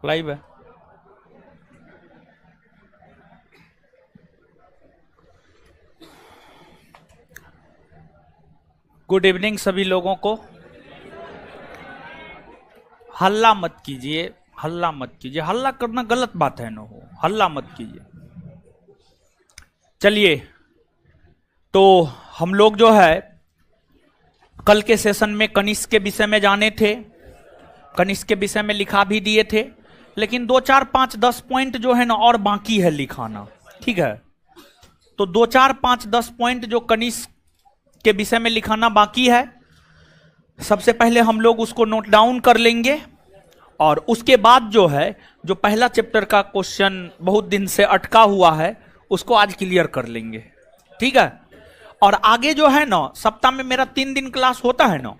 Live है। Good evening सभी लोगों को। हल्ला मत कीजिए, हल्ला मत कीजिए, हल्ला करना गलत बात है ना, हो हल्ला मत कीजिए। चलिए, तो हम लोग जो है कल के सेशन में कनिष्क के विषय में जाने थे, कनिष्क के विषय में लिखा भी दिए थे, लेकिन 2 4 5 10 पॉइंट जो है ना और बाकी है लिखाना। ठीक है, तो 2 4 5 10 पॉइंट जो कनिष्क के विषय में लिखाना बाकी है, सबसे पहले हम लोग उसको नोट डाउन कर लेंगे और उसके बाद जो है जो पहला चैप्टर का क्वेश्चन बहुत दिन से अटका हुआ है उसको आज क्लियर कर लेंगे। ठीक है, और आगे जो है ना सप्ताह में मेरा 3 दिन क्लास होता है ना,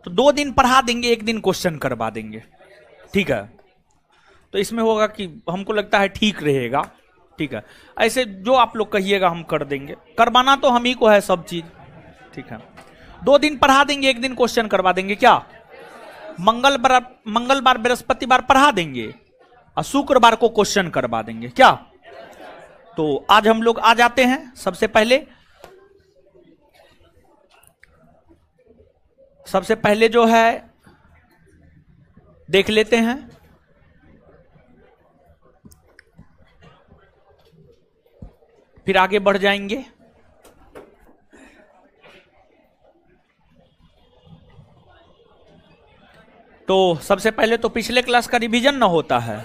तो 2 दिन पढ़ा देंगे, 1 दिन क्वेश्चन करवा देंगे। ठीक है, तो इसमें होगा कि हमको लगता है ठीक रहेगा। ठीक है, ऐसे जो आप लोग कहिएगा हम कर देंगे, करवाना तो हम ही को है सब चीज। ठीक है, 2 दिन पढ़ा देंगे, 1 दिन क्वेश्चन करवा देंगे। क्या मंगलवार बृहस्पतिवार पढ़ा देंगे और शुक्रवार को क्वेश्चन करवा देंगे। क्या, तो आज हम लोग आ जाते हैं। सबसे पहले जो है देख लेते हैं फिर आगे बढ़ जाएंगे। तो सबसे पहले तो पिछले क्लास का रिवीजन ना होता है।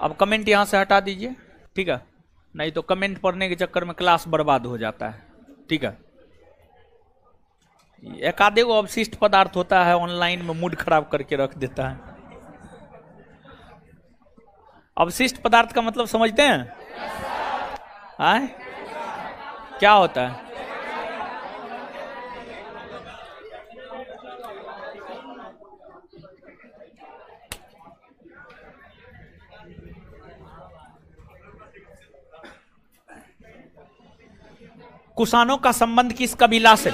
अब कमेंट यहां से हटा दीजिए, ठीक है, नहीं तो कमेंट पढ़ने के चक्कर में क्लास बर्बाद हो जाता है। ठीक है, एक आधे को अवशिष्ट पदार्थ होता है ऑनलाइन में, मूड खराब करके रख देता है। अवशिष्ट पदार्थ का मतलब समझते हैं? आए? क्या होता है? कुषाणों का संबंध किस कबीला से?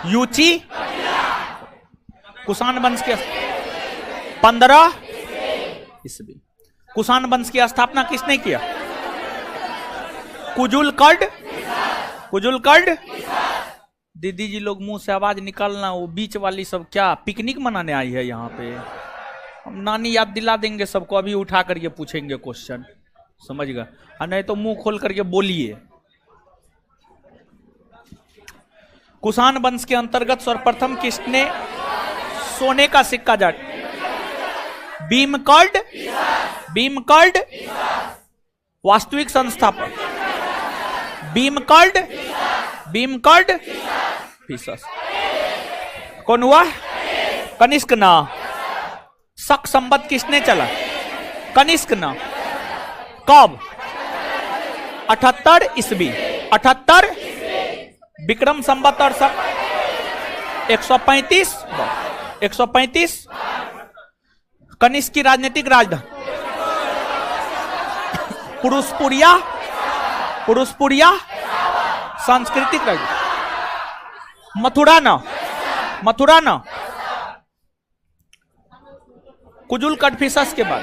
यूची। कुषाण वंश के 15 ईस्वी। कुषाण वंश की स्थापना किसने किया? कुजुलकर्ड। कुजुलकर्ड। दीदी जी लोग मुंह से आवाज निकालना, वो बीच वाली सब क्या पिकनिक मनाने आई है यहाँ पे? हम नानी याद दिला देंगे सबको, अभी उठा करके पूछेंगे क्वेश्चन, समझ गए? नहीं तो मुंह खोल करके बोलिए। कुषाण वंश के अंतर्गत सर्वप्रथम किसने सोने का सिक्का जारी? भीमकर्ड। भीमकर्ड वास्तविक संस्थापक भीमकर्ड। भीमकर्ड फिसस कौन हुआ? कनिष्क ना। शक संबत किसने चला? कनिष्क ना। कब? 78 ईस्वी। 78 विक्रम संबत और शक 135। 135 कनिष्क की राजनीतिक राजधानी पुरुषपुरिया। पुरुषपुरिया सांस्कृतिक राजधानी मथुरा ना। मथुरा ना। कुजुलकर्ड फिसस के बाद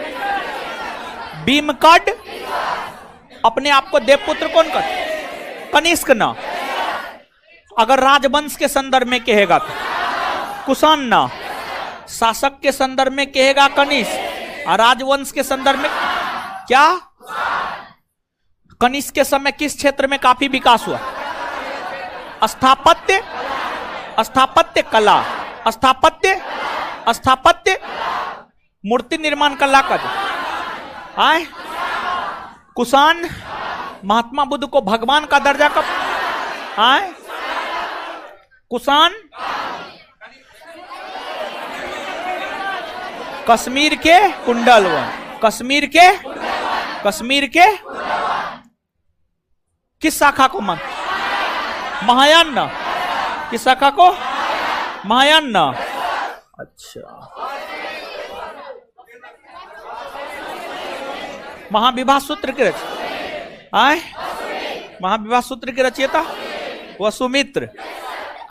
भीमकर्ड अपने आप को देवपुत्र कौन कर? कनिष्क ना। अगर राजवंश के संदर्भ में कहेगा तो कुषाण ना, शासक के संदर्भ में कहेगा कनिष्क, और राजवंश के संदर्भ में क्या? कनिष्क के समय किस क्षेत्र में काफी विकास हुआ? स्थापत्य। स्थापत्य कला। स्थापत्य। स्थापत्य मूर्ति निर्माण कला का जो आए। कुषाण महात्मा बुद्ध को भगवान का दर्जा कब आए? कुषाण कश्मीर के कुंडलवन। कश्मीर के किस शाखा को मान? महायान ना। किस शाखा को? महायान ना। अच्छा, महाविवाह सूत्र के आए? महाविवाह सूत्र के रचयिता वसुमित्र।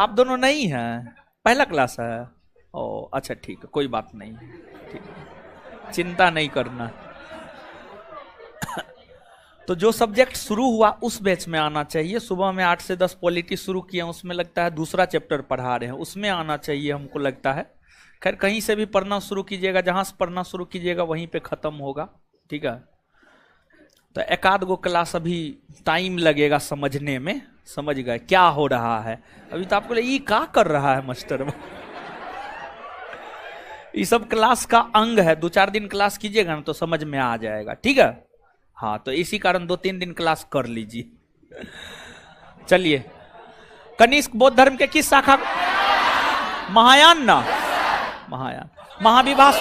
आप दोनों नहीं हैं, पहला क्लास है। ओ अच्छा, ठीक है, कोई बात नहीं। ठीक है, चिंता नहीं करना। तो जो सब्जेक्ट शुरू हुआ उस बैच में आना चाहिए। सुबह में 8 से 10 पॉलिटी शुरू किए, उसमें लगता है दूसरा चैप्टर पढ़ा रहे हैं, उसमें आना चाहिए हमको लगता है। खैर कहीं से भी पढ़ना शुरू कीजिएगा, जहां से पढ़ना शुरू कीजिएगा वहीं पे खत्म होगा, ठीक है। तो एक आध गो क्लास अभी टाइम लगेगा समझने में, समझ गए क्या हो रहा है। अभी तो आपको ये क्या कर रहा है मास्टर, ये सब क्लास का अंग है। 2-4 दिन क्लास कीजिएगा ना तो समझ में आ जाएगा, ठीक है। हाँ, तो इसी कारण 2-3 दिन क्लास कर लीजिए। चलिए, कनिष्क बौद्ध धर्म के किस शाखा? महायान ना, महायान। महाविभास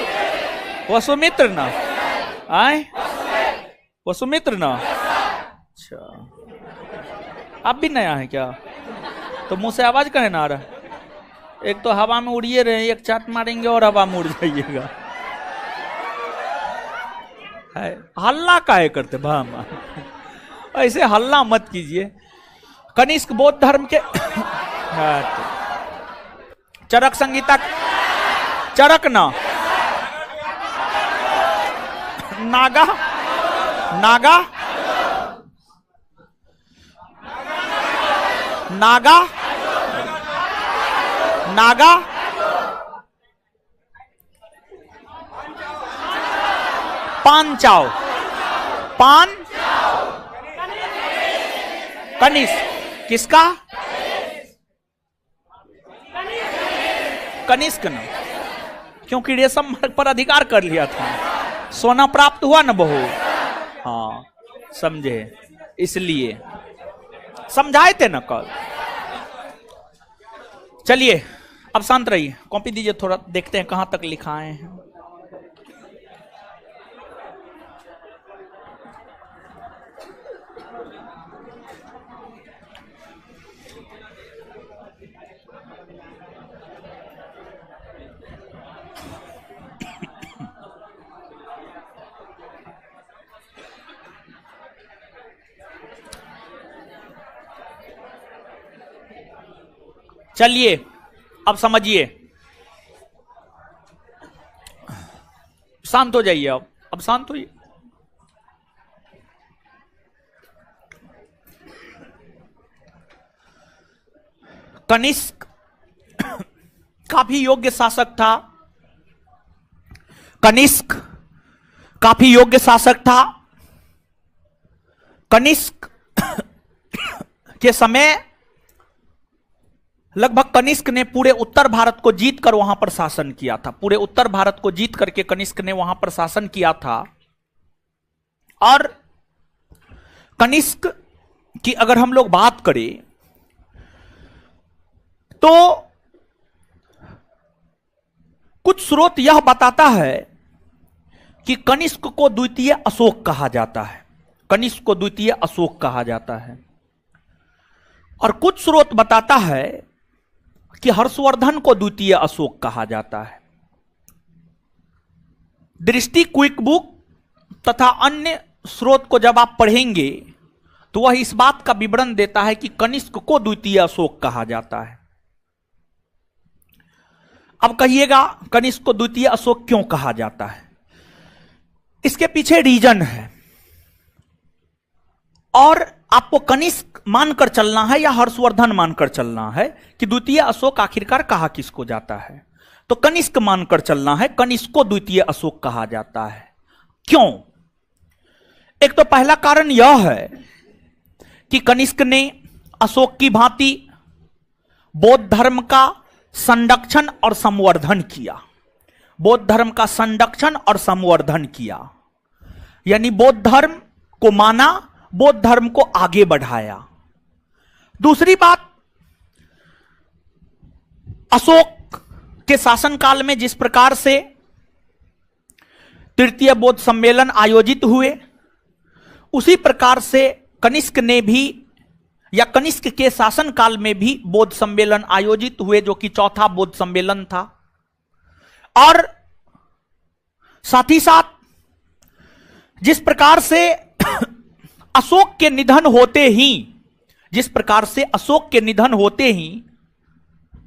वसुमित्र ना, आए वसुमित्र ना। अच्छा, आप भी नया है क्या? तो मुंह से आवाज कहे ना आ रहा? एक तो हवा में उड़िए रहे, एक चाट मारेंगे और हवा में उड़ जाइएगा। हल्ला काहे करते भाम, ऐसे हल्ला मत कीजिए। कनिष्क बौद्ध धर्म के चरक संगीता, चरक ना, नागा, नागा, नागा, नागा, पांचाओ, पान, कनिष्क, किसका? कनिष्क ना, क्योंकि रेशम मार्ग पर अधिकार कर लिया था, सोना प्राप्त हुआ ना बहू। हाँ समझे, इसलिए समझाए थे ना कल। चलिए अब शांत रहिए, कॉपी दीजिए थोड़ा, देखते हैं कहां तक लिखाए हैं। चलिए अब समझिए, शांत हो जाइए। अब शांत होइए। कनिष्क काफी योग्य शासक था, कनिष्क काफी योग्य शासक था। कनिष्क के समय लगभग कनिष्क ने पूरे उत्तर भारत को जीतकर वहां पर शासन किया था। पूरे उत्तर भारत को जीत करके कनिष्क ने वहां पर शासन किया था। और कनिष्क की अगर हम लोग बात करें तो कुछ स्रोत यह बताता है कि कनिष्क को द्वितीय अशोक कहा जाता है। कनिष्क को द्वितीय अशोक कहा जाता है। और कुछ स्रोत बताता है कि हर्षवर्धन को द्वितीय अशोक कहा जाता है। दृष्टि क्विक बुक तथा अन्य स्रोत को जब आप पढ़ेंगे तो वह इस बात का विवरण देता है कि कनिष्क को द्वितीय अशोक कहा जाता है। अब कहिएगा कनिष्क को द्वितीय अशोक क्यों कहा जाता है? इसके पीछे रीजन है। और आपको कनिष्क मानकर चलना है या हर्षवर्धन मानकर चलना है कि द्वितीय अशोक आखिरकार कहा किसको जाता है? तो कनिष्क मानकर चलना है, कनिष्क को द्वितीय अशोक कहा जाता है। क्यों? एक तो पहला कारण यह है कि कनिष्क ने अशोक की भांति बौद्ध धर्म का संरक्षण और संवर्धन किया। बौद्ध धर्म का संरक्षण और संवर्धन किया, यानी बौद्ध धर्म को माना, बौद्ध धर्म को आगे बढ़ाया। दूसरी बात, अशोक के शासनकाल में जिस प्रकार से तृतीय बौद्ध सम्मेलन आयोजित हुए, उसी प्रकार से कनिष्क ने भी या कनिष्क के शासनकाल में भी बौद्ध सम्मेलन आयोजित हुए, जो कि चौथा बौद्ध सम्मेलन था। और साथ ही साथ जिस प्रकार से अशोक के निधन होते ही, जिस प्रकार से अशोक के निधन होते ही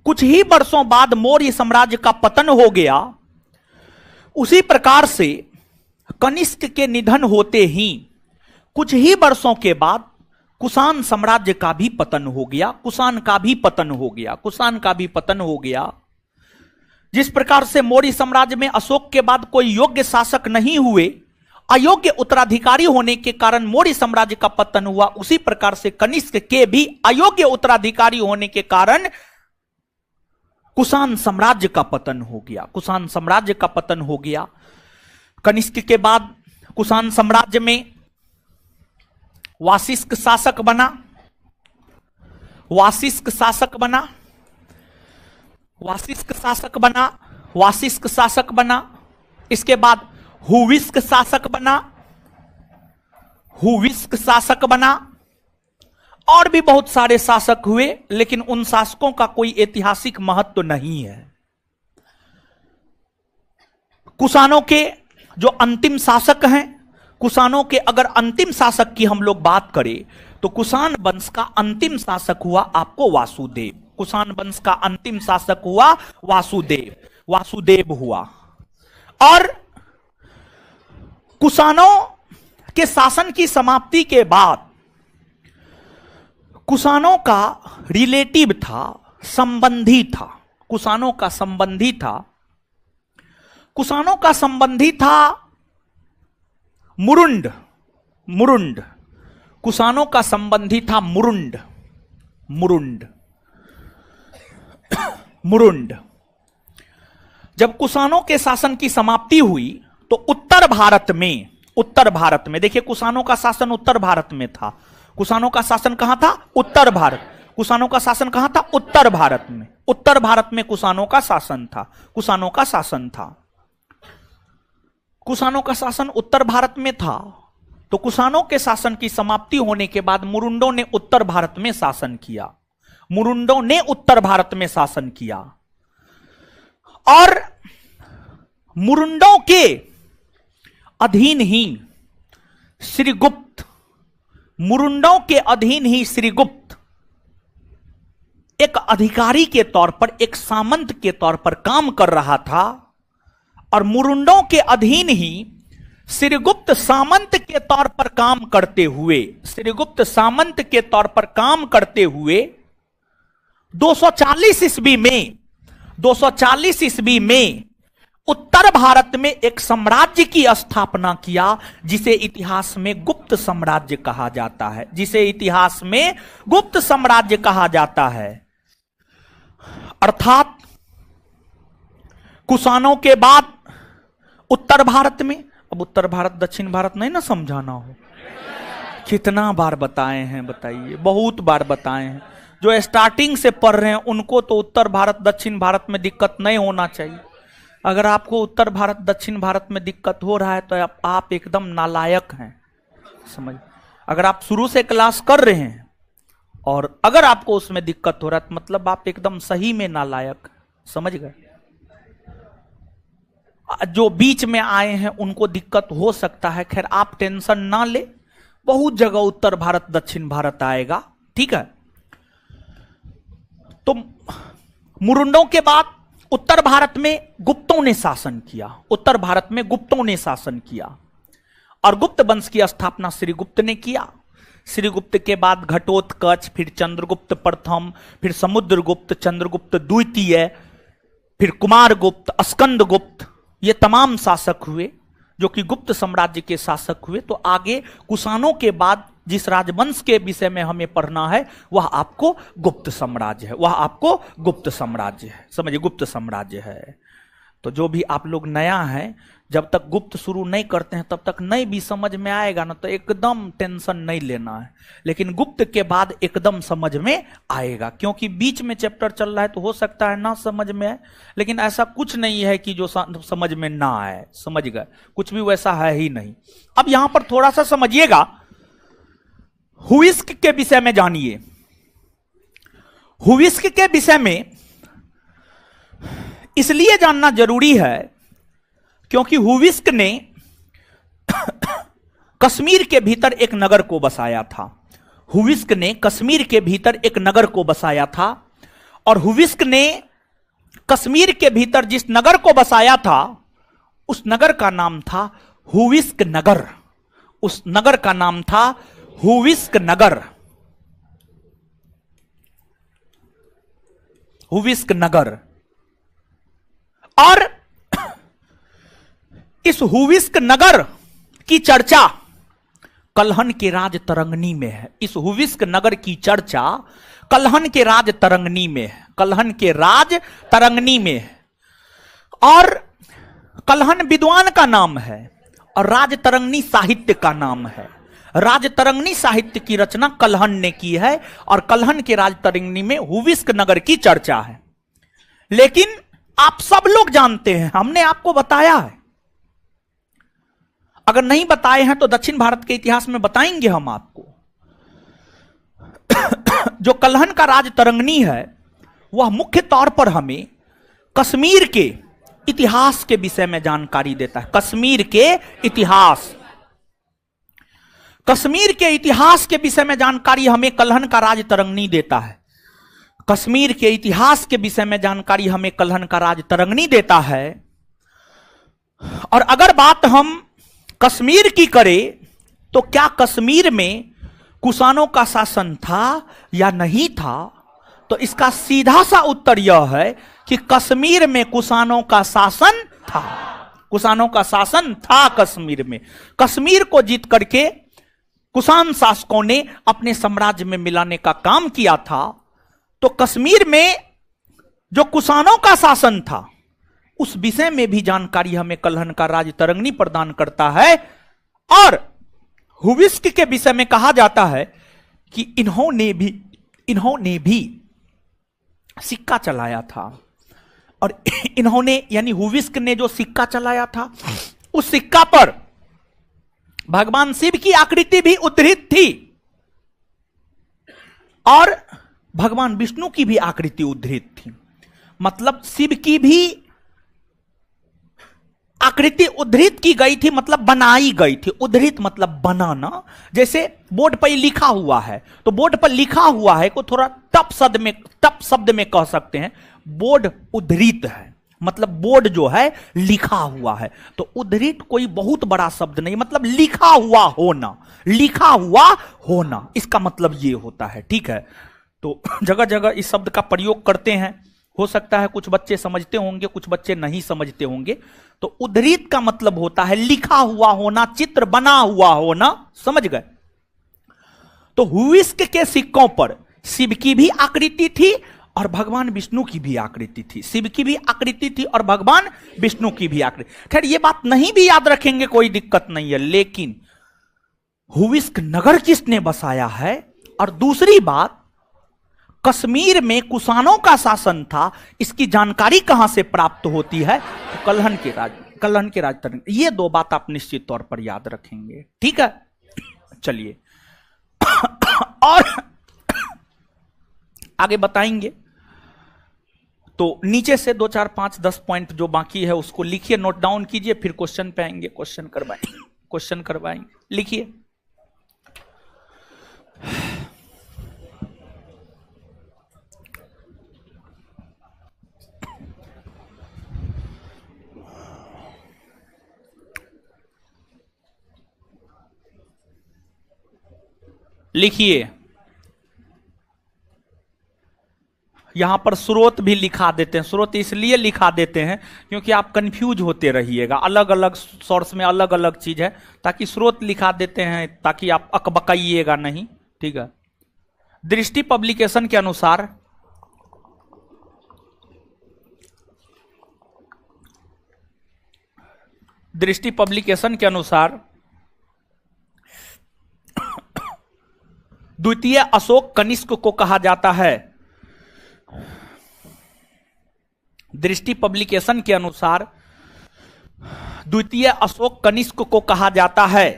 कुछ ही वर्षों बाद मौर्य साम्राज्य का पतन हो गया, उसी प्रकार से कनिष्क के निधन होते ही कुछ ही वर्षों के बाद कुषाण साम्राज्य का भी पतन हो गया, कुषाण का भी पतन हो गया, कुषाण का भी पतन हो गया। जिस प्रकार से मौर्य साम्राज्य में अशोक के बाद कोई योग्य शासक नहीं हुए, अयोग्य उत्तराधिकारी होने के कारण मौर्य साम्राज्य का पतन हुआ, उसी प्रकार से कनिष्क के भी अयोग्य उत्तराधिकारी होने के कारण कुषाण साम्राज्य का पतन हो गया, कुषाण साम्राज्य का पतन हो गया। कनिष्क के बाद कुषाण साम्राज्य में वाशिष्क शासक बना, वाशिष्क शासक बना, वाशिष्क शासक बना, वाशिष्क शासक बना। इसके बाद हुविष्क शासक बना, हुविष्क शासक बना, और भी बहुत सारे शासक हुए, लेकिन उन शासकों का कोई ऐतिहासिक महत्व नहीं है। कुषाणों के जो अंतिम शासक हैं, कुषाणों के अगर अंतिम शासक की हम लोग बात करें तो कुषाण वंश का अंतिम शासक हुआ आपको वासुदेव। कुषाण वंश का अंतिम शासक हुआ वासुदेव, वासुदेव हुआ। और कुषाणों के शासन की समाप्ति के बाद कुषाणों का रिलेटिव था, संबंधी था, कुषाणों का संबंधी था, कुषाणों का संबंधी था मुरुंड, मुरुंड, कुषाणों का संबंधी था मुरुंड, मुरुंड, मुरुंड। जब कुषाणों के शासन की समाप्ति हुई तो उत्तर भारत में, उत्तर भारत में देखिए, कुषाणों का शासन उत्तर भारत में था। कुषाणों का शासन कहां था? उत्तर भारत। कुषाणों का शासन कहां था? उत्तर भारत में। उत्तर भारत में कुषाणों का शासन था, कुषाणों का शासन था। कुषाणों का शासन उत्तर भारत में था, तो कुषाणों के शासन की समाप्ति होने के बाद मुरुंडों ने उत्तर भारत में शासन किया, मुरुंडों ने उत्तर भारत में शासन किया। और मुरुंडों के अधीन ही श्रीगुप्त, मुरुंडों के अधीन ही श्रीगुप्त एक अधिकारी के तौर पर, एक सामंत के तौर पर काम कर रहा था। और मुरुंडों के अधीन ही श्रीगुप्त सामंत के तौर पर काम करते हुए, श्रीगुप्त सामंत के तौर पर काम करते हुए 240 ईस्वी में, 240 ईस्वी में उत्तर भारत में एक साम्राज्य की स्थापना किया, जिसे इतिहास में गुप्त साम्राज्य कहा जाता है, जिसे इतिहास में गुप्त साम्राज्य कहा जाता है। अर्थात कुषाणों के बाद उत्तर भारत में, अब उत्तर भारत दक्षिण भारत नहीं ना समझाना हो, कितना बार बताए हैं बताइए, बहुत बार बताए हैं। जो स्टार्टिंग से पढ़ रहे हैं उनको तो उत्तर भारत दक्षिण भारत में दिक्कत नहीं होना चाहिए। अगर आपको उत्तर भारत दक्षिण भारत में दिक्कत हो रहा है तो आप एकदम नालायक हैं, समझ। अगर आप शुरू से क्लास कर रहे हैं और अगर आपको उसमें दिक्कत हो रहा है तो मतलब आप एकदम सही में नालायक, समझ गए। जो बीच में आए हैं उनको दिक्कत हो सकता है, खैर आप टेंशन ना ले, बहुत जगह उत्तर भारत दक्षिण भारत आएगा, ठीक है। तो मुरुंडों के बाद उत्तर भारत में गुप्तों ने शासन किया, उत्तर भारत में गुप्तों ने शासन किया और गुप्त वंश की स्थापना श्रीगुप्त ने किया। श्रीगुप्त के बाद घटोत्कच, फिर चंद्रगुप्त प्रथम, फिर समुद्रगुप्त, चंद्रगुप्त द्वितीय, फिर कुमारगुप्त, स्कंदगुप्त, ये तमाम शासक हुए जो कि गुप्त साम्राज्य के शासक हुए। तो आगे कुषाणों के बाद जिस राजवंश के विषय में हमें पढ़ना है वह आपको गुप्त साम्राज्य है, वह आपको गुप्त साम्राज्य है, समझिए, गुप्त साम्राज्य है। तो जो भी आप लोग नया है, जब तक गुप्त शुरू नहीं करते हैं तब तक नहीं भी समझ में आएगा ना, तो एकदम टेंशन नहीं लेना है। लेकिन गुप्त के बाद एकदम समझ में आएगा, क्योंकि बीच में चैप्टर चल रहा है तो हो सकता है ना समझ में आए, लेकिन ऐसा कुछ नहीं है कि जो समझ में ना आए, समझ गए, कुछ भी वैसा है ही नहीं। अब यहां पर थोड़ा सा समझिएगा, हुविष्क के विषय में जानिए। हुविष्क के विषय में इसलिए जानना जरूरी है क्योंकि हुविष्क ने कश्मीर के भीतर एक नगर को बसाया था। हुविष्क ने कश्मीर के भीतर एक नगर को बसाया था और हुविष्क ने कश्मीर के भीतर जिस नगर को बसाया था उस नगर का नाम था हुविस्क नगर, उस नगर का नाम था हुविस्क नगर। हुविस्क नगर। और इस हुविस्क नगर की चर्चा कल्हन के राज तरंगनी में है। इस हुविस्क नगर की चर्चा कल्हन के राज तरंगनी में है। कल्हन के राज तरंगनी में है। और कल्हन विद्वान का नाम है और राज तरंगनी साहित्य का नाम है। राज तरंगनी साहित्य की रचना कल्हन ने की है और कल्हन के राज तरंगनी में हुविस्क नगर की चर्चा है। लेकिन आप सब लोग जानते हैं, हमने आपको बताया है। अगर नहीं बताए हैं तो दक्षिण भारत के इतिहास में बताएंगे हम आपको। जो कल्हन का राज तरंगनी है वह मुख्य तौर पर हमें कश्मीर के इतिहास के विषय में जानकारी देता है। कश्मीर के इतिहास, कश्मीर के इतिहास के विषय में जानकारी हमें कल्हन का राज तरंगनी देता है। कश्मीर के इतिहास के विषय में जानकारी हमें कल्हन का राज तरंगनी देता है। और अगर बात हम कश्मीर की करें तो क्या कश्मीर में कुषाणों का शासन था या नहीं था, तो इसका सीधा सा उत्तर यह है कि कश्मीर में कुषाणों का शासन था। कुषाणों का शासन था कश्मीर में। कश्मीर को जीत करके कुषाण शासकों ने अपने साम्राज्य में मिलाने का काम किया था। तो कश्मीर में जो कुषाणों का शासन था उस विषय में भी जानकारी हमें कल्हन का राज तरंगनी प्रदान करता है। और हुविस्क के विषय में कहा जाता है कि इन्होंने भी सिक्का चलाया था। और इन्होंने यानी हुविस्क ने जो सिक्का चलाया था उस सिक्का पर भगवान शिव की आकृति भी उद्धृत थी और भगवान विष्णु की भी आकृति उद्धृत थी। मतलब शिव की भी आकृति उद्धृत की गई थी, मतलब बनाई गई थी। उद्धृत मतलब बनाना। जैसे बोर्ड पर लिखा हुआ है तो बोर्ड पर लिखा हुआ है को थोड़ा टप शब्द में कह सकते हैं बोर्ड उद्धृत है, मतलब बोर्ड जो है लिखा हुआ है। तो उद्धृत कोई बहुत बड़ा शब्द नहीं, मतलब लिखा हुआ होना, लिखा हुआ होना, इसका मतलब ये होता है। ठीक है, तो जगह जगह इस शब्द का प्रयोग करते हैं। हो सकता है कुछ बच्चे समझते होंगे, कुछ बच्चे नहीं समझते होंगे। तो उद्धृत का मतलब होता है लिखा हुआ होना, चित्र बना हुआ होना। समझ गए? तो हुविस्क के सिक्कों पर शिव की भी आकृति थी और भगवान विष्णु की भी आकृति थी। शिव की भी आकृति थी और भगवान विष्णु की भी आकृति। खैर ये बात नहीं भी याद रखेंगे कोई दिक्कत नहीं है, लेकिन हुविस्क नगर किसने बसाया है और दूसरी बात कश्मीर में कुषाणों का शासन था, इसकी जानकारी कहां से प्राप्त होती है? तो कल्हन के राज तरंगनी। ये दो बात आप निश्चित तौर पर याद रखेंगे। ठीक है, चलिए और आगे बताएंगे। तो नीचे से 2 4 5 10 पॉइंट जो बाकी है उसको लिखिए, नोट डाउन कीजिए, फिर क्वेश्चन पे आएंगे, क्वेश्चन करवाएंगे। लिखिए। लिखिए। यहां पर स्रोत भी लिखा देते हैं। स्रोत इसलिए लिखा देते हैं क्योंकि आप कंफ्यूज होते रहिएगा, अलग अलग सोर्स में अलग अलग चीज है, ताकि स्रोत लिखा देते हैं ताकि आप अकबकाइएगा नहीं। ठीक है, दृष्टि पब्लिकेशन के अनुसार द्वितीय अशोक कनिष्क को कहा जाता है। दृष्टि पब्लिकेशन के अनुसार द्वितीय अशोक कनिष्क को कहा जाता है।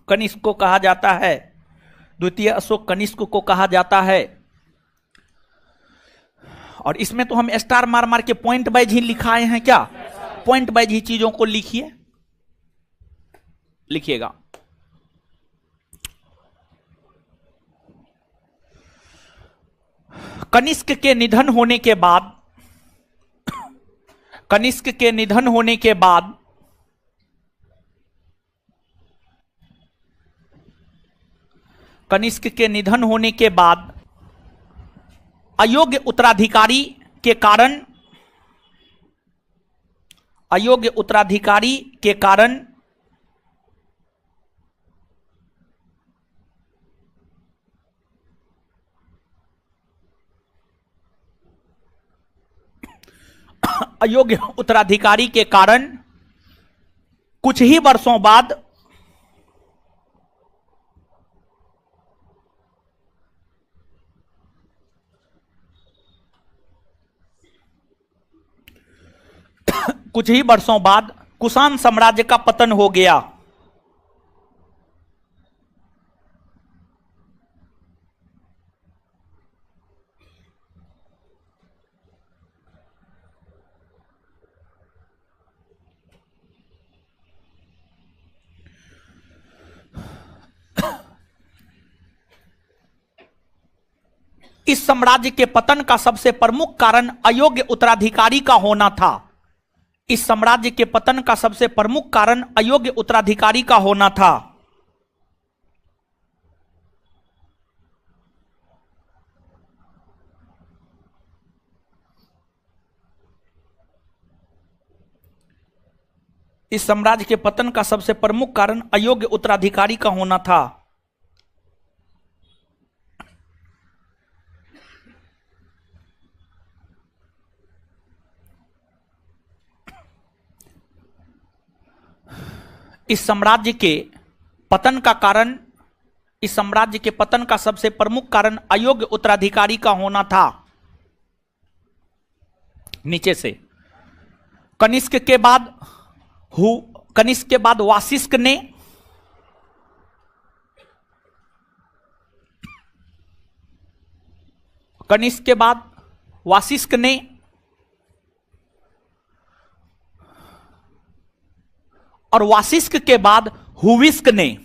कनिष्क को कहा जाता है, द्वितीय अशोक कनिष्क को कहा जाता है। और इसमें तो हम स्टार मार मार के पॉइंट वाइज ही लिखाए हैं। क्या पॉइंट वाइज ही चीजों को लिखिए, लिखिएगा। कनिष्क के निधन होने के बाद, कनिष्क के निधन होने के बाद कनिष्क के निधन होने के बाद अयोग्य उत्तराधिकारी के कारण, अयोग्य उत्तराधिकारी के कारण अयोग्य उत्तराधिकारी के कारण कुछ ही वर्षों बाद कुछ ही वर्षों बाद कुषाण साम्राज्य का पतन हो गया। इस साम्राज्य के पतन का सबसे प्रमुख कारण अयोग्य उत्तराधिकारी का होना था। इस साम्राज्य के पतन का सबसे प्रमुख कारण अयोग्य उत्तराधिकारी का होना था। इस साम्राज्य के पतन का सबसे प्रमुख कारण अयोग्य उत्तराधिकारी का होना था। इस साम्राज्य के पतन का कारण, इस साम्राज्य के पतन का सबसे प्रमुख कारण अयोग्य उत्तराधिकारी का होना था। नीचे से कनिष्क के बाद कनिष्क के बाद वाशिष्क ने, कनिष्क के बाद वाशिष्क ने और वाशिष्क के बाद हुविस्क ने,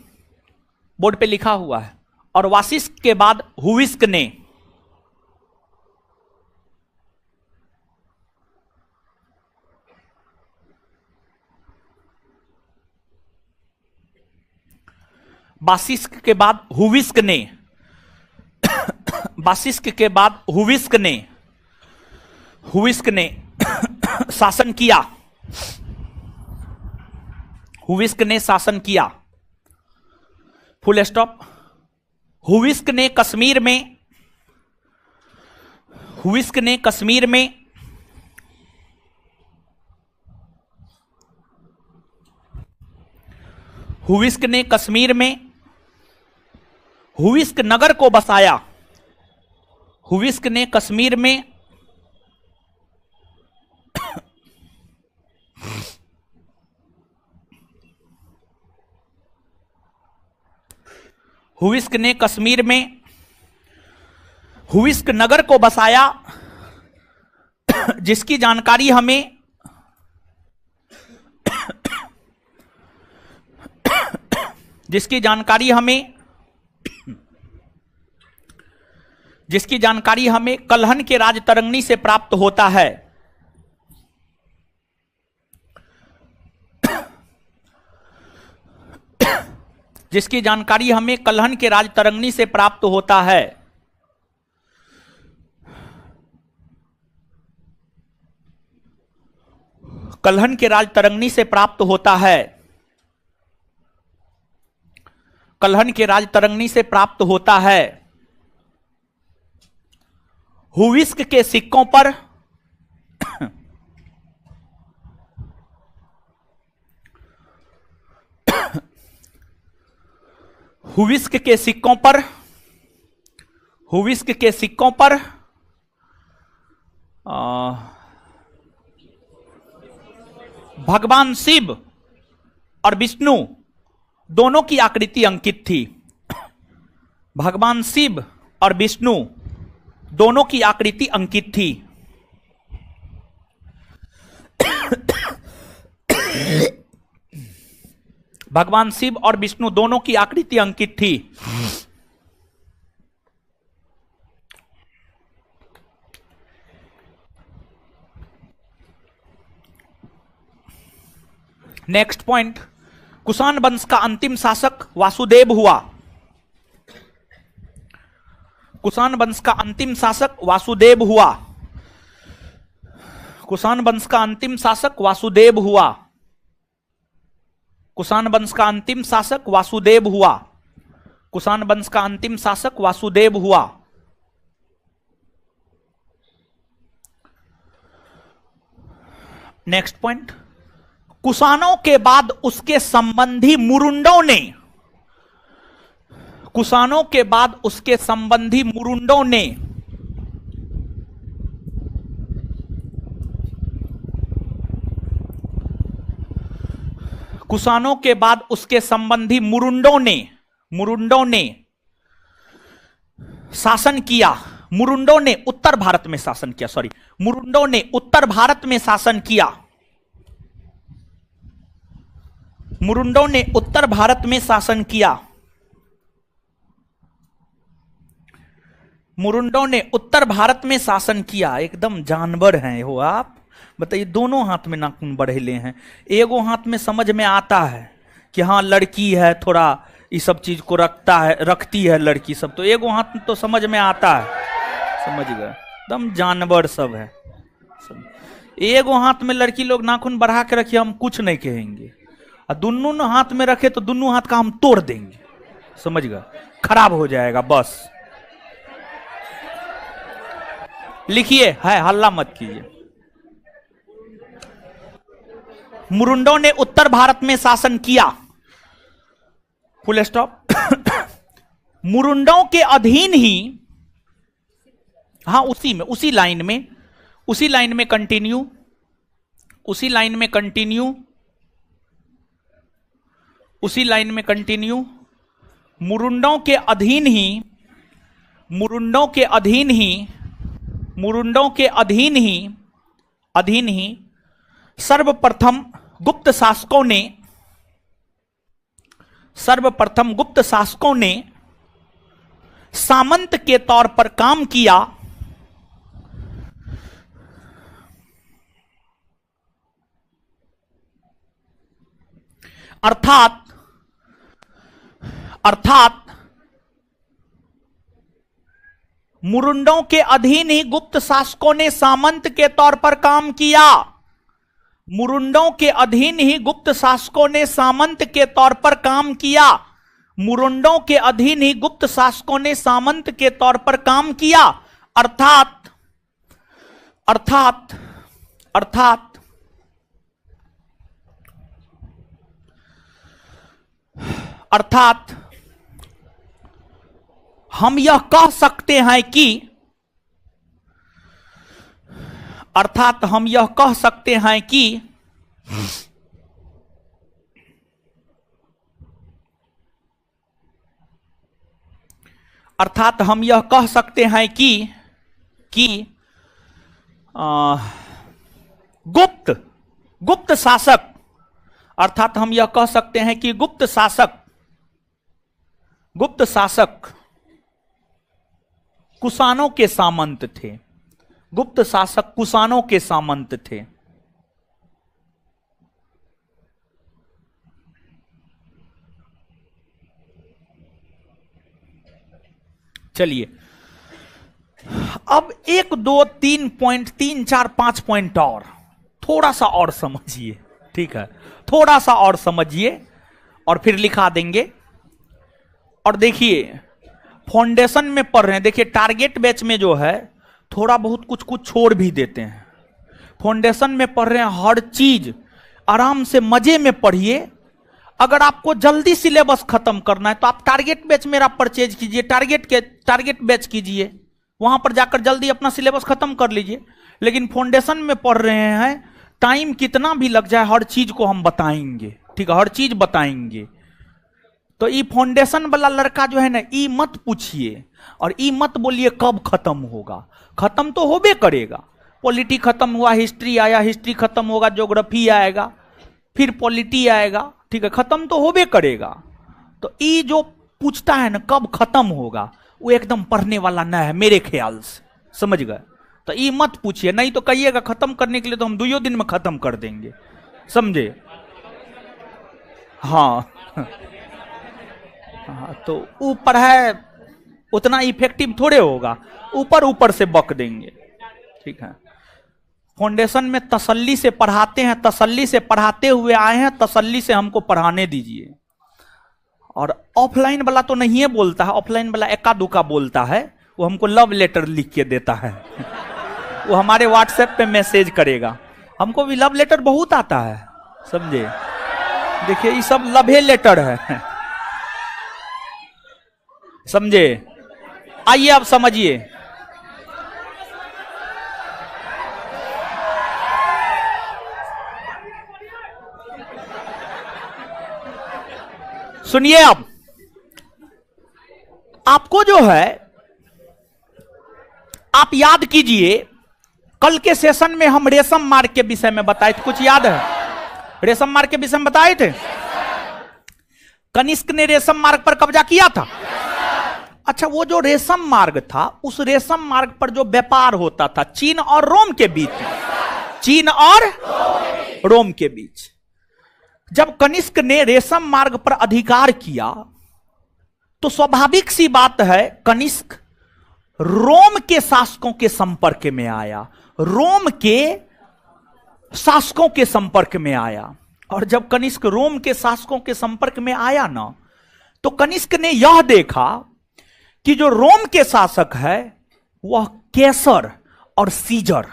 बोर्ड पे लिखा हुआ है, और वाशिष्क के बाद हुविस्क ने वाशिष्क के बाद हुविस्क ने वाशिष्क के बाद हुविस्क ने शासन किया। हुविस्क ने शासन किया। Full stop. हुविस्क ने कश्मीर में, हुविस्क ने कश्मीर में हुविस्क ने कश्मीर में हुविस्क नगर को बसाया। हुविस्क ने कश्मीर में हुविस्क ने कश्मीर में हुविस्क नगर को बसाया, जिसकी जानकारी हमें जिसकी जानकारी हमें कल्हन के राजतरंगिणी से प्राप्त होता है। जिसकी जानकारी हमें कल्हन के राजतरंगिणी से प्राप्त होता है। कल्हन के राजतरंगिणी से प्राप्त होता है। कल्हन के राजतरंगिणी से प्राप्त होता है। हुविस्क के सिक्कों पर हुविस्क के सिक्कों पर हुविस्क के सिक्कों पर भगवान शिव और विष्णु दोनों की आकृति अंकित थी। भगवान शिव और विष्णु दोनों की आकृति अंकित थी। भगवान शिव और विष्णु दोनों की आकृति अंकित थी। नेक्स्ट पॉइंट, कुषाण वंश का अंतिम शासक वासुदेव हुआ। कुषाण वंश का अंतिम शासक वासुदेव हुआ। कुषाण वंश का अंतिम शासक वासुदेव हुआ। कुषाण वंश का अंतिम शासक वासुदेव हुआ। कुषाण वंश का अंतिम शासक वासुदेव हुआ। नेक्स्ट पॉइंट, कुषाणों के बाद उसके संबंधी मुरुंडों ने, कुषाणों के बाद उसके संबंधी मुरुंडों ने कुषाणों के बाद उसके संबंधी मुरुंडों ने शासन किया। मुरुंडों ने उत्तर भारत में शासन किया, सॉरी, मुरुंडों ने उत्तर भारत में शासन किया। मुरुंडों ने उत्तर भारत में शासन किया। मुरुंडों ने उत्तर भारत में शासन किया। एकदम जानवर हैं हो आप, बताइए। दोनों हाथ में नाखून बढ़ेले हैं, एगो हाथ में समझ में आता है कि हाँ लड़की है, थोड़ा ये सब चीज को रखती है लड़की सब, तो एगो हाथ में तो समझ में आता है, समझ गए। एकदम जानवर सब है सब। एगो हाथ में लड़की लोग नाखून बढ़ा के रखिए, हम कुछ नहीं कहेंगे, और दोनों हाथ में रखे तो दोनों हाथ का हम तोड़ देंगे, समझ गए, खराब हो जाएगा। बस लिखिए, है हल्ला मत कीजिए। मुरुंडों ने उत्तर भारत में शासन किया, फुल स्टॉप। मुरुंडों के अधीन ही, हाँ उसी में, उसी लाइन में कंटिन्यू, उसी लाइन में कंटिन्यू, उसी लाइन में कंटिन्यू। मुरुंडों के अधीन ही, मुरुंडों के अधीन ही, मुरुंडों के अधीन ही सर्वप्रथम गुप्त शासकों ने सामंत के तौर पर काम किया। अर्थात मुरुंडों के अधीन ही गुप्त शासकों ने सामंत के तौर पर काम किया। मुरुंडों के अधीन ही गुप्त शासकों ने सामंत के तौर पर काम किया। मुरुंडों के अधीन ही गुप्त शासकों ने सामंत के तौर पर काम किया। अर्थात अर्थात अर्थात अर्थात हम यह कह सकते हैं कि, अर्थात हम यह कह सकते हैं कि अर्थात हम यह कह सकते हैं कि गुप्त शासक, अर्थात हम यह कह सकते हैं कि गुप्त शासक कुषाणों के सामंत थे। गुप्त शासक कुषाणों के सामंत थे। चलिए अब 1 2 3 पॉइंट, 3 4 5 पॉइंट और थोड़ा सा और समझिए, ठीक है, थोड़ा सा और समझिए और फिर लिखा देंगे। और देखिए फाउंडेशन में पढ़ रहे हैं, देखिए टारगेट बैच में जो है थोड़ा बहुत कुछ छोड़ भी देते हैं। फाउंडेशन में पढ़ रहे हैं, हर चीज आराम से मजे में पढ़िए। अगर आपको जल्दी सिलेबस खत्म करना है तो आप टारगेट बैच मेरा परचेज कीजिए, टारगेट बैच कीजिए, वहां पर जाकर जल्दी अपना सिलेबस खत्म कर लीजिए। लेकिन फाउंडेशन में पढ़ रहे हैं, टाइम कितना भी लग जाए हर चीज को हम बताएंगे, ठीक है, हर चीज बताएंगे। तो ये फाउंडेशन वाला लड़का जो है ना, ये मत पूछिए और ये मत बोलिए कब खत्म होगा। खत्म तो होबे करेगा। पॉलिटी खत्म हुआ, हिस्ट्री आया, हिस्ट्री खत्म होगा, ज्योग्राफी आएगा, फिर पॉलिटी आएगा, ठीक है, खत्म तो होबे करेगा। तो ये जो पूछता है ना कब खत्म होगा, वो एकदम पढ़ने वाला न है मेरे ख्याल से, समझ गए। तो ये मत पूछिए, नहीं तो कहिएगा खत्म करने के लिए तो हम 2 दिन में खत्म कर देंगे, समझे। हाँ, हाँ तो ऊपर है उतना इफेक्टिव थोड़े होगा, ऊपर ऊपर से बक देंगे। ठीक है, फाउंडेशन में तसल्ली से पढ़ाते हैं, तसल्ली से पढ़ाते हुए आए हैं, तसल्ली से हमको पढ़ाने दीजिए। और ऑफलाइन वाला तो नहीं है बोलता है, ऑफलाइन वाला एका दुका बोलता है, वो हमको लव लेटर लिख के देता है वो हमारे व्हाट्सएप पे मैसेज करेगा। हमको भी लव लेटर बहुत आता है, समझे। देखिए ये सब लव लेटर है, समझे। आइए आप समझिए। सुनिए, अब आपको जो है, आप याद कीजिए, कल के सेशन में हम रेशम मार्ग के विषय में बताए थे, कुछ याद है? रेशम मार्ग के विषय में बताए थे। कनिष्क ने रेशम मार्ग पर कब्जा किया था। अच्छा, वो जो रेशम मार्ग था, उस रेशम मार्ग पर जो व्यापार होता था चीन और रोम के बीच, चीन और रोम के बीच, जब कनिष्क ने रेशम मार्ग पर अधिकार किया तो स्वाभाविक सी बात है कनिष्क रोम के शासकों के संपर्क में आया, रोम के शासकों के संपर्क में आया। और जब कनिष्क रोम के शासकों के संपर्क में आया ना, तो कनिष्क ने यह देखा कि जो रोम के शासक है वह कैसर और सीजर,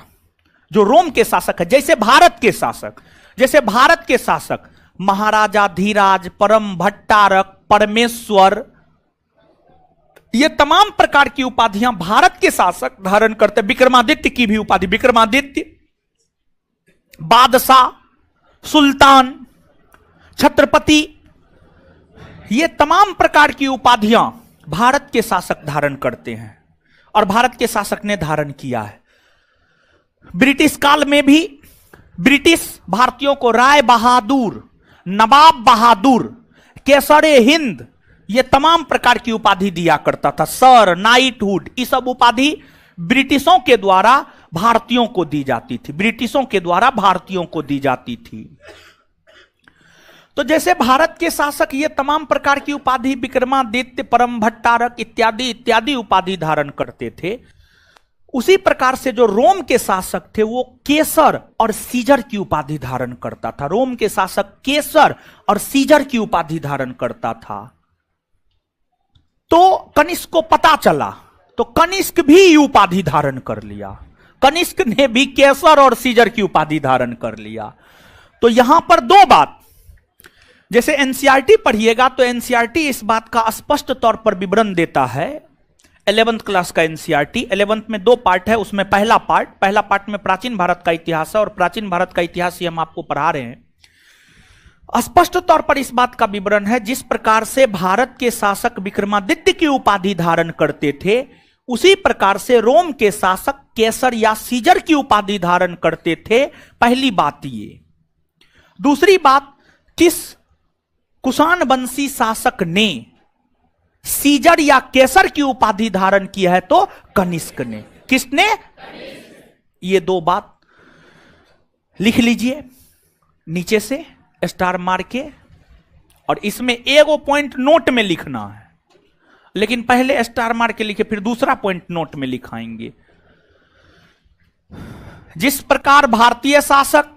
जो रोम के शासक है, जैसे भारत के शासक, जैसे भारत के शासक महाराजा धीराज, परम भट्टारक, परमेश्वर, ये तमाम प्रकार की उपाधियां भारत के शासक धारण करते। विक्रमादित्य की भी उपाधि, विक्रमादित्य, बादशाह, सुल्तान, छत्रपति, ये तमाम प्रकार की उपाधियां भारत के शासक धारण करते हैं और भारत के शासक ने धारण किया है। ब्रिटिश काल में भी ब्रिटिश भारतीयों को राय बहादुर, नवाब बहादुर, केसरे हिंद, ये तमाम प्रकार की उपाधि दिया करता था। सर, नाइटहुड, ये सब उपाधि ब्रिटिशों के द्वारा भारतीयों को दी जाती थी, ब्रिटिशों के द्वारा भारतीयों को दी जाती थी। तो जैसे भारत के शासक ये तमाम प्रकार की उपाधि विक्रमादित्य, परम भट्टारक इत्यादि इत्यादि उपाधि धारण करते थे, उसी प्रकार से जो रोम के शासक थे वो केसर और सीजर की उपाधि धारण करता था। रोम के शासक केसर और सीजर की उपाधि धारण करता था। तो कनिष्क को पता चला, तो कनिष्क भी ये उपाधि धारण कर लिया, कनिष्क ने भी केसर और सीजर की उपाधि धारण कर लिया। तो यहां पर दो बात, जैसे एनसीईआरटी पढ़िएगा तो एनसीईआरटी इस बात का स्पष्ट तौर पर विवरण देता है। 11th क्लास का एनसीईआरटी, 11th में दो पार्ट है, उसमें पहला पार्ट में प्राचीन भारत का इतिहास है और प्राचीन भारत का इतिहास ही हम आपको पढ़ा रहे हैं। स्पष्ट तौर पर इस बात का विवरण है, जिस प्रकार से भारत के शासक विक्रमादित्य की उपाधि धारण करते थे, उसी प्रकार से रोम के शासक केसर या सीजर की उपाधि धारण करते थे। पहली बात ये। दूसरी बात, किस कुषाण वंशी शासक ने सीजर या केसर की उपाधि धारण किया है? तो कनिष्क ने। किसने? ये दो बात लिख लीजिए नीचे से स्टार मार के, और इसमें एगो पॉइंट नोट में लिखना है, लेकिन पहले स्टार मार के लिखे फिर दूसरा पॉइंट नोट में लिखाएंगे। जिस प्रकार भारतीय शासक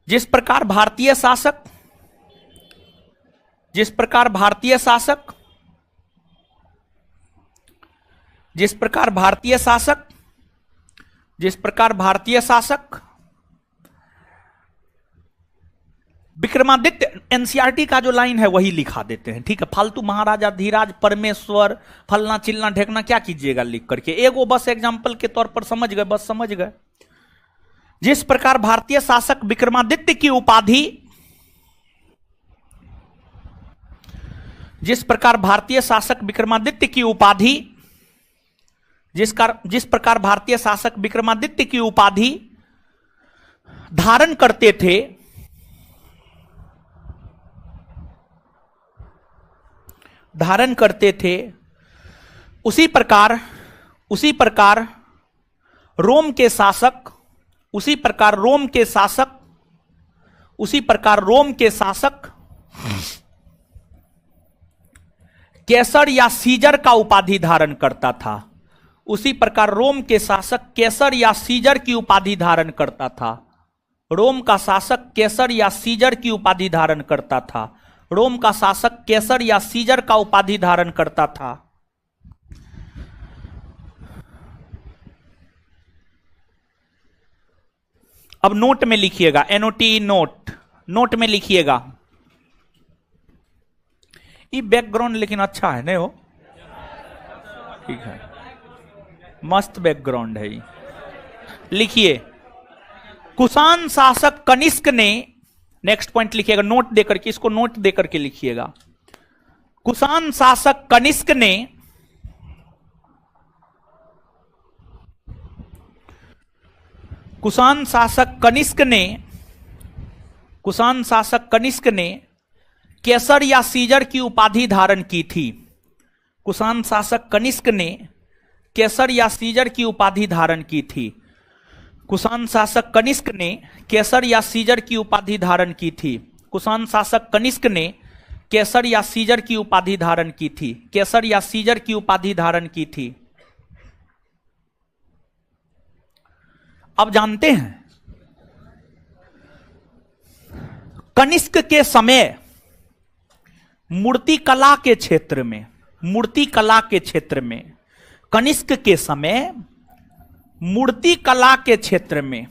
जिस प्रकार भारतीय शासक जिस प्रकार भारतीय शासक जिस प्रकार भारतीय शासक जिस प्रकार भारतीय शासक विक्रमादित्य, एनसीईआरटी का जो लाइन है वही लिखा देते हैं, ठीक है। फालतू महाराजा धीराज, परमेश्वर, फलना चिलना ढेकना क्या कीजिएगा लिख करके, एगो बस एग्जाम्पल के तौर पर समझ गए, बस समझ गए। जिस प्रकार भारतीय शासक विक्रमादित्य की उपाधि जिस प्रकार भारतीय शासक विक्रमादित्य की उपाधि जिस प्रकार भारतीय शासक विक्रमादित्य की उपाधि धारण करते थे, उसी प्रकार रोम के शासक उसी प्रकार रोम के शासक कैसर या सीजर का उपाधि धारण करता था। उसी प्रकार रोम के शासक कैसर या सीजर की उपाधि धारण करता था। रोम का शासक कैसर या सीजर की उपाधि धारण करता था। रोम का शासक कैसर या सीजर का उपाधि धारण करता था। अब नोट में लिखिएगा, एनओटी नोट में लिखिएगा। ये बैकग्राउंड लेकिन अच्छा है नहीं हो, ठीक है, मस्त बैकग्राउंड है ये। लिखिए, कुषाण शासक कनिष्क ने, नेक्स्ट पॉइंट लिखिएगा नोट देकर के, इसको नोट देकर के लिखिएगा। कुषाण शासक कनिष्क ने कुषाण शासक कनिष्क ने कैसर या सीजर की उपाधि धारण की थी। कुषाण शासक कनिष्क ने कैसर या सीजर की उपाधि धारण की थी। कुषाण शासक कनिष्क ने कैसर या सीजर की उपाधि धारण की थी। कुषाण शासक कनिष्क ने कैसर या सीजर की उपाधि धारण की थी। कैसर या सीजर की उपाधि धारण की थी। अब जानते हैं कनिष्क के समय मूर्तिकला के क्षेत्र में कनिष्क के समय मूर्तिकला के क्षेत्र में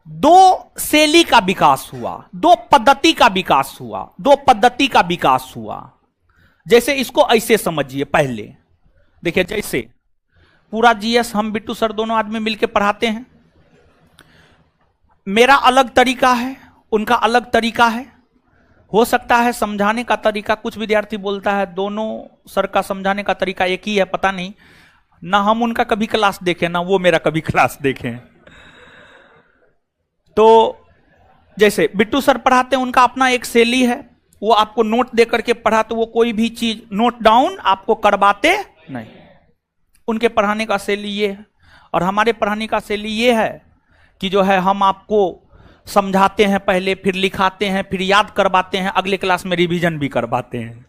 दो शैली का विकास हुआ, दो पद्धति का विकास हुआ। जैसे इसको ऐसे समझिए, पहले देखिए, जैसे पूरा जीएस हम बिट्टू सर दोनों आदमी मिलकर पढ़ाते हैं। मेरा अलग तरीका है, उनका अलग तरीका है। हो सकता है समझाने का तरीका, कुछ विद्यार्थी बोलता है दोनों सर का समझाने का तरीका एक ही है, पता नहीं, ना हम उनका कभी क्लास देखें ना वो मेरा कभी क्लास देखें। तो जैसे बिट्टू सर पढ़ाते हैं, उनका अपना एक शैली है, वो आपको नोट देकर के पढ़ा तो वो कोई भी चीज नोट डाउन आपको करवाते नहीं। उनके पढ़ाने का शैली ये है, और हमारे पढ़ाने का शैली ये है कि जो है हम आपको समझाते हैं पहले, फिर लिखाते हैं, फिर याद करवाते हैं, अगले क्लास में रिवीजन भी करवाते हैं।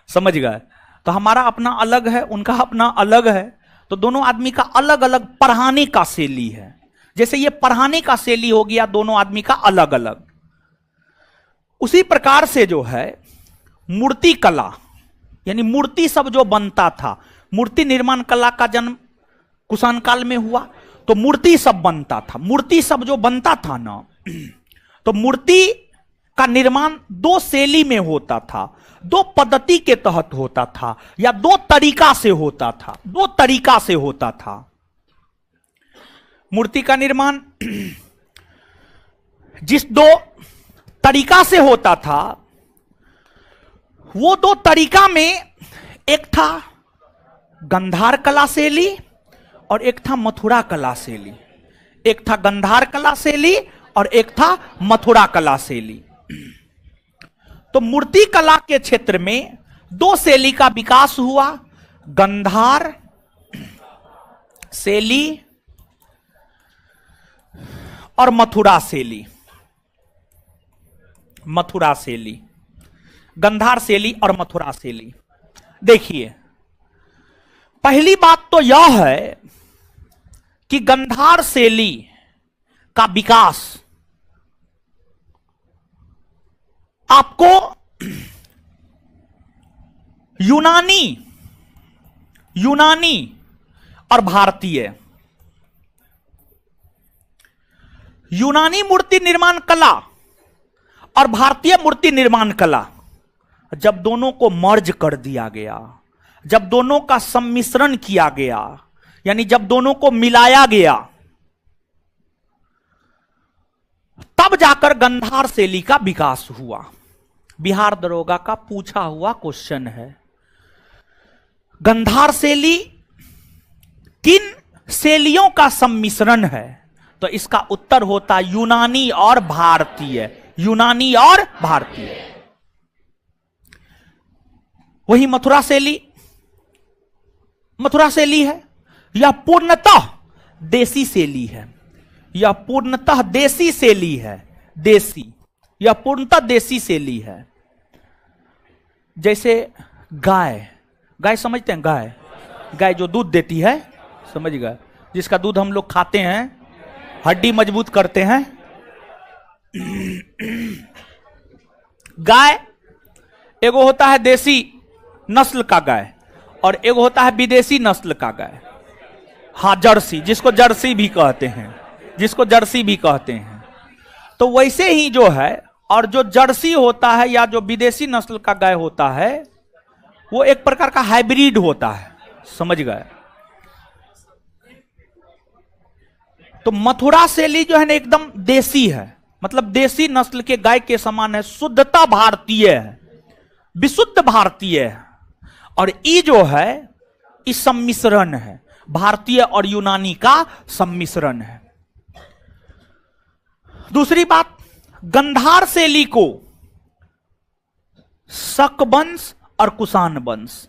समझ गए? तो हमारा अपना अलग है, उनका अपना अलग है। तो दोनों आदमी का अलग अलग पढ़ाने का शैली है। जैसे ये पढ़ाने का शैली हो गया दोनों आदमी का अलग अलग। उसी प्रकार से जो है मूर्ति कला, यानी मूर्ति सब जो बनता था, मूर्ति निर्माण कला का जन्म कुषाण काल में हुआ, तो मूर्ति सब बनता था। मूर्ति सब जो बनता था ना, तो मूर्ति का निर्माण दो शैली में होता था, दो पद्धति के तहत होता था, या दो तरीका से होता था। मूर्ति का निर्माण जिस दो तरीका से होता था, वो दो तरीका में एक था गंधार कला शैली और एक था मथुरा कला शैली। एक था गंधार कला शैली और एक था मथुरा कला शैली। तो मूर्ति कला के क्षेत्र में दो शैली का विकास हुआ, गंधार शैली और मथुरा शैली। गंधार शैली और मथुरा शैली। देखिए, पहली बात तो यह है कि गंधार शैली का विकास आपको यूनानी और भारतीय, यूनानी मूर्ति निर्माण कला और भारतीय मूर्ति निर्माण कला जब दोनों को मर्ज कर दिया गया, जब दोनों का सम्मिश्रण किया गया, यानी जब दोनों को मिलाया गया, तब जाकर गंधार शैली का विकास हुआ। बिहार दरोगा का पूछा हुआ क्वेश्चन है, गंधार शैली किन शैलियों का सम्मिश्रण है? तो इसका उत्तर होता यूनानी और भारतीय। वही मथुरा शैली है, यह पूर्णतः देसी शैली है। यह पूर्णतः देसी शैली है, देसी, यह पूर्णतः देसी शैली है। जैसे गाय, गाय समझते हैं, गाय, गाय जो दूध देती है, समझ गए, जिसका दूध हम लोग खाते हैं, हड्डी मजबूत करते हैं। गाय एगो होता है देसी नस्ल का गाय और एगो होता है विदेशी नस्ल का गाय। हाँ, जर्सी, जिसको जर्सी भी कहते हैं, जिसको जर्सी भी कहते हैं। तो वैसे ही जो है, और जो जर्सी होता है या जो विदेशी नस्ल का गाय होता है, वो एक प्रकार का हाइब्रिड होता है, समझ गए। तो मथुरा शैली जो है ना एकदम देसी है, मतलब देसी नस्ल के गाय के समान है, शुद्धता भारतीय है, विशुद्ध भारतीय है। और ये जो है ये सम्मिश्रण है, भारतीय और यूनानी का सम्मिश्रण है। दूसरी बात, गंधार शैली को शक वंश और कुषाण वंश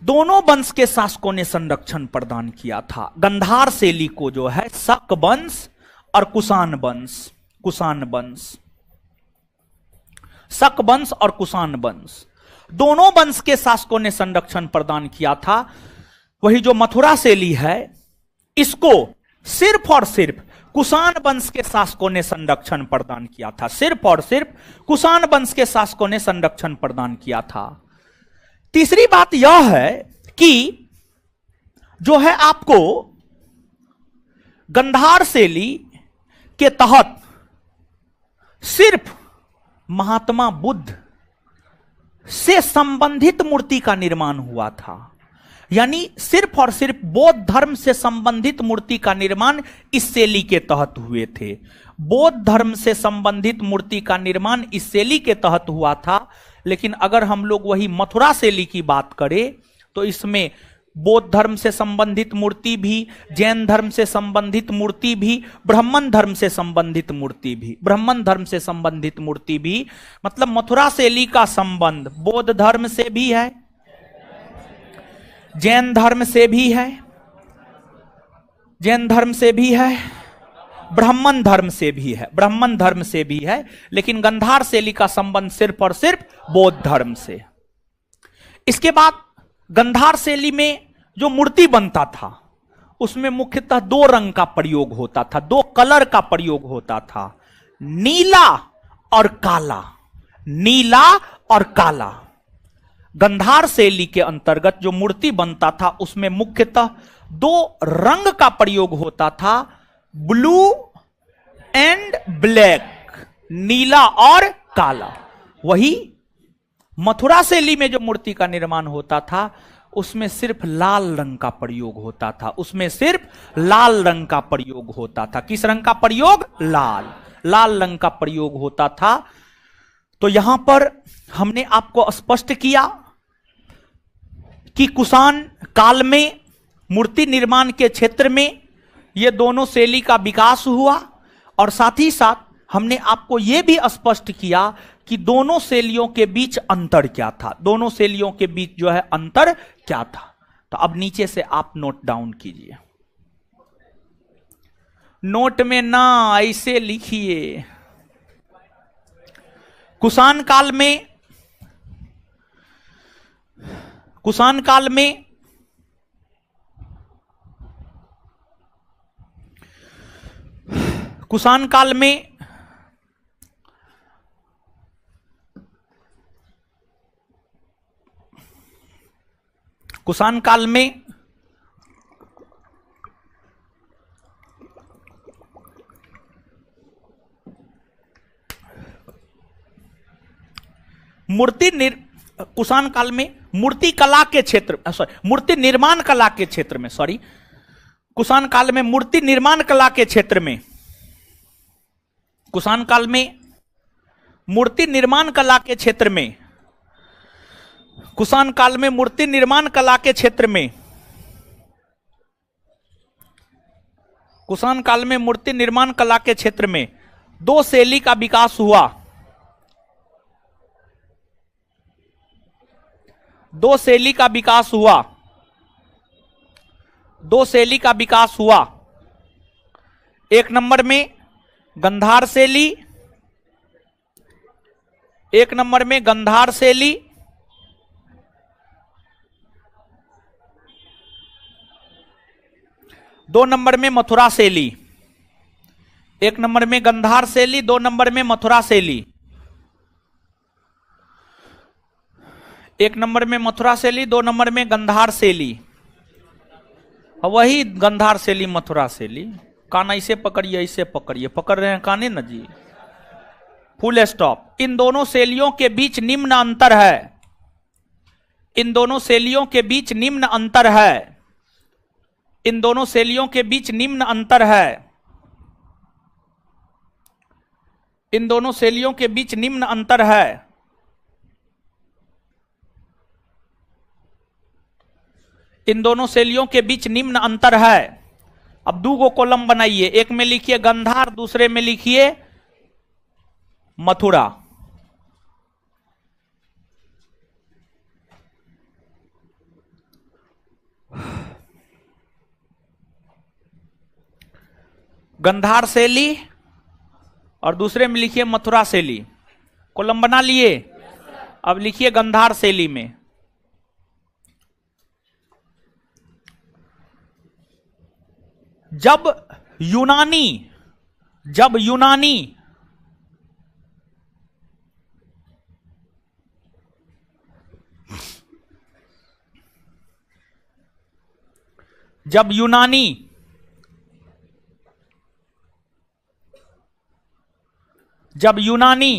दोनों वंश के शासकों ने संरक्षण प्रदान किया था। गंधार शैली को जो है शक वंश और कुषाण वंश, कुषाण वंश, शक वंश और कुषाण वंश दोनों वंश के शासकों ने संरक्षण प्रदान किया था। वही जो मथुरा शैली है, इसको सिर्फ और सिर्फ कुषाण वंश के शासकों ने संरक्षण प्रदान किया था, सिर्फ और सिर्फ कुषाण वंश के शासकों ने संरक्षण प्रदान किया था। तीसरी बात यह है कि जो है आपको गंधार शैली के तहत सिर्फ महात्मा बुद्ध से संबंधित मूर्ति का निर्माण हुआ था, यानी सिर्फ और सिर्फ बौद्ध धर्म से संबंधित मूर्ति का निर्माण इस शैली के तहत हुए थे। बौद्ध धर्म से संबंधित मूर्ति का निर्माण इस शैली के तहत हुआ था। लेकिन अगर हम लोग वही मथुरा शैली की बात करें तो इसमें बौद्ध धर्म से संबंधित मूर्ति भी, जैन धर्म से संबंधित मूर्ति भी, ब्राह्मण धर्म से संबंधित मूर्ति भी, ब्राह्मण धर्म से संबंधित मूर्ति भी, मतलब मथुरा शैली का संबंध बौद्ध धर्म से भी है, जैन धर्म से भी है, जैन धर्म से भी है, ब्राह्मण धर्म से भी है, ब्राह्मण धर्म से भी है। लेकिन गंधार शैली का संबंध सिर्फ और सिर्फ बौद्ध धर्म से। इसके बाद गंधार शैली में जो मूर्ति बनता था उसमें मुख्यतः दो रंग का प्रयोग होता था, दो कलर का प्रयोग होता था, नीला और काला, नीला और काला। गंधार शैली के अंतर्गत जो मूर्ति बनता था उसमें मुख्यतः दो रंग का प्रयोग होता था, ब्लू एंड ब्लैक, नीला और काला। वही मथुरा शैली में जो मूर्ति का निर्माण होता था उसमें सिर्फ लाल रंग का प्रयोग होता था, उसमें सिर्फ लाल रंग का प्रयोग होता था। किस रंग का प्रयोग? लाल, लाल रंग का प्रयोग होता था। तो यहां पर हमने आपको स्पष्ट किया कि कुषाण काल में मूर्ति निर्माण के क्षेत्र में ये दोनों शैली का विकास हुआ, और साथ ही साथ हमने आपको यह भी स्पष्ट किया कि दोनों शैलियों के बीच अंतर क्या था, दोनों शैलियों के बीच जो है अंतर क्या था। तो अब नीचे से आप नोट डाउन कीजिए, नोट में ना ऐसे लिखिए। कुषाण काल में, कुषाण काल में कुषाण काल में कुषाण काल में कुषाण काल में मूर्ति कला के क्षेत्र, मूर्ति निर्माण कला के क्षेत्र में, कुषाण काल में मूर्ति निर्माण कला के क्षेत्र में, कुषाण काल में मूर्ति निर्माण कला के क्षेत्र में, कुषाण काल में मूर्ति निर्माण कला के क्षेत्र में, कुषाण काल में मूर्ति निर्माण कला के क्षेत्र में दो शैली का विकास हुआ, दो शैली का विकास हुआ, दो शैली का विकास हुआ। एक नंबर में गंधार शैली, एक नंबर में गंधार शैली, दो नंबर में मथुरा शैली। एक नंबर में गंधार शैली, दो नंबर में मथुरा शैली। एक नंबर में मथुरा शैली, दो नंबर में गंधार शैली। वही गंधार शैली मथुरा शैली। कान ऐसे पकड़िए, ऐसे पकड़िए, पकड़ रहे हैं काने न जी, फुल स्टॉप। इन दोनों शैलियों के बीच निम्न अंतर है, इन दोनों शैलियों के बीच निम्न अंतर है, इन दोनों शैलियों के बीच निम्न अंतर है, इन दोनों शैलियों के बीच निम्न अंतर है। इन दोनों शैलियों के बीच निम्न अंतर है। अब दो गो कॉलम बनाइए, एक में लिखिए गंधार, दूसरे में लिखिए मथुरा। गंधार शैली और दूसरे में लिखिए मथुरा शैली। कॉलम बना लिए। अब लिखिए गंधार शैली में जब यूनानी जब यूनानी जब यूनानी जब यूनानी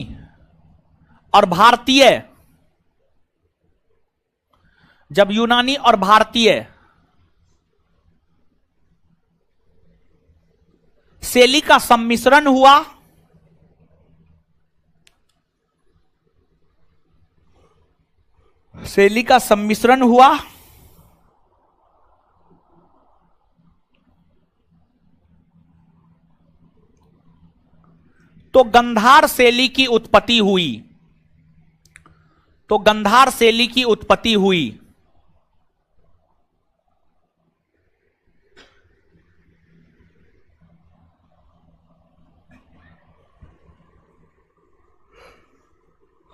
और भारतीय जब यूनानी और भारतीय शैली का सम्मिश्रण हुआ, शैली का सम्मिश्रण हुआ तो गंधार शैली की उत्पत्ति हुई, तो गंधार शैली की उत्पत्ति हुई।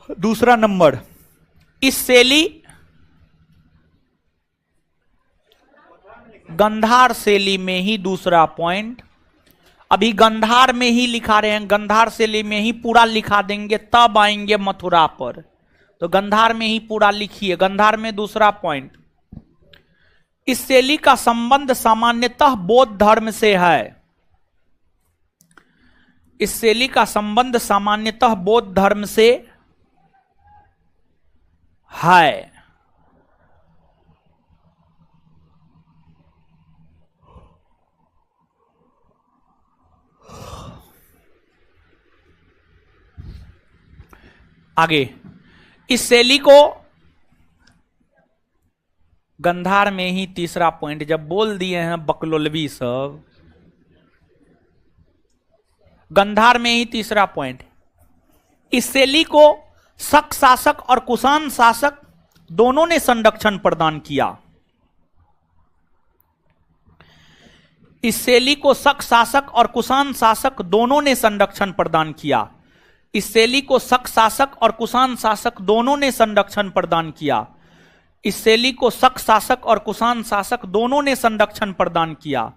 दूसरा नंबर, इस शैली गंधार शैली में ही, दूसरा पॉइंट, अभी गंधार में ही लिखा रहे हैं, गंधार शैली में ही पूरा लिखा देंगे, तब आएंगे मथुरा पर। तो गंधार में ही पूरा लिखिए। गंधार में दूसरा पॉइंट, इस शैली का संबंध सामान्यतः बौद्ध धर्म से है, इस शैली का संबंध सामान्यतः बौद्ध धर्म से है। आगे, इस शैली को गंधार में ही तीसरा पॉइंट, जब बोल दिए हैं बकलोलवी सब, गंधार में ही तीसरा पॉइंट, इस शैली को शक शासक और कुषाण शासक दोनों ने संरक्षण प्रदान किया। इस शैली को शक शासक और कुषाण शासक दोनों ने संरक्षण प्रदान किया। इस शैली को शक शासक और कुषाण शासक दोनों ने संरक्षण प्रदान किया। इस शैली को शक शासक और कुषाण शासक दोनों ने संरक्षण प्रदान किया।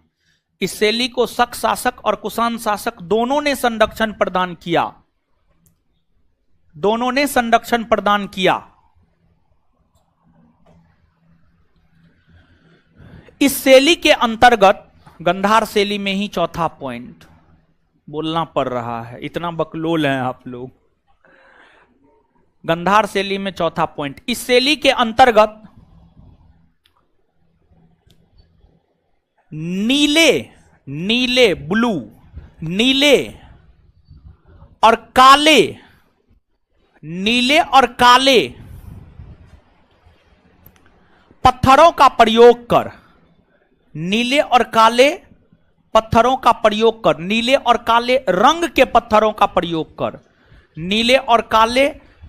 इस शैली को शक शासक और कुषाण शासक दोनों ने संरक्षण प्रदान किया, दोनों ने संरक्षण प्रदान किया। इस शैली के अंतर्गत गंधार शैली में ही चौथा पॉइंट बोलना पड़ रहा है, इतना बकलोल हैं आप लोग। गंधार शैली में चौथा पॉइंट, इस शैली के अंतर्गत नीले नीले ब्लू नीले और काले, नीले और काले पत्थरों का प्रयोग कर, नीले और काले पत्थरों का प्रयोग कर, नीले और काले रंग के पत्थरों का प्रयोग कर, नीले और काले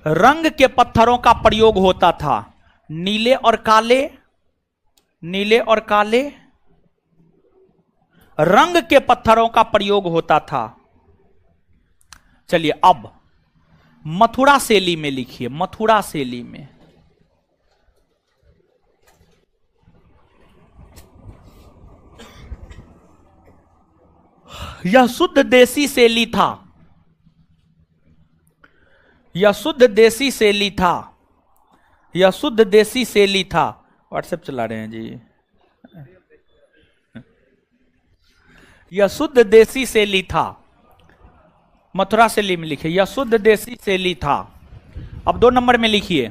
रंग के पत्थरों का प्रयोग होता था। नीले और काले, नीले और काले रंग के पत्थरों का प्रयोग होता था। चलिए अब मथुरा शैली में लिखिए, मथुरा शैली में। यह शुद्ध देसी शैली था, यह शुद्ध देसी शैली था, यह शुद्ध देसी शैली था। व्हाट्सएप चला रहे हैं जी। यह शुद्ध देसी शैली था, मथुरा शैली में लिखिए, यह शुद्ध देसी शैली था। अब 2 नंबर में लिखिए,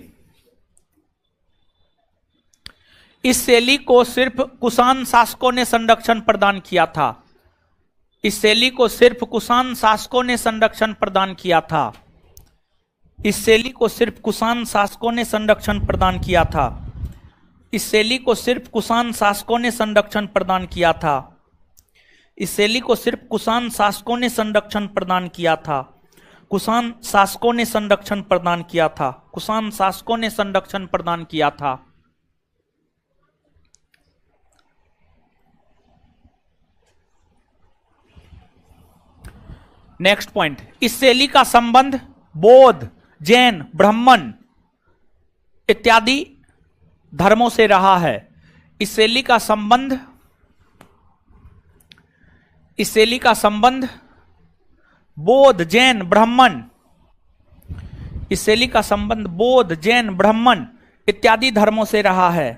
इस शैली को सिर्फ कुषाण शासकों ने संरक्षण प्रदान किया था। इस शैली को सिर्फ कुषाण शासकों ने संरक्षण प्रदान किया था। इस शैली को सिर्फ कुषाण शासकों ने संरक्षण प्रदान किया था। इस शैली को सिर्फ कुषाण शासकों ने संरक्षण प्रदान किया था। इस शैली को सिर्फ कुषाण शासकों ने संरक्षण प्रदान किया था। कुषाण शासकों ने संरक्षण प्रदान किया था। कुषाण शासकों ने संरक्षण प्रदान किया था। नेक्स्ट पॉइंट, इस शैली का संबंध बौद्ध, जैन, ब्राह्मण इत्यादि धर्मों से रहा है। इस शैली का संबंध, इस शैली का संबंध बौद्ध, जैन, ब्राह्मण, इस शैली का संबंध बौद्ध, जैन, ब्राह्मण इत्यादि धर्मों से रहा है।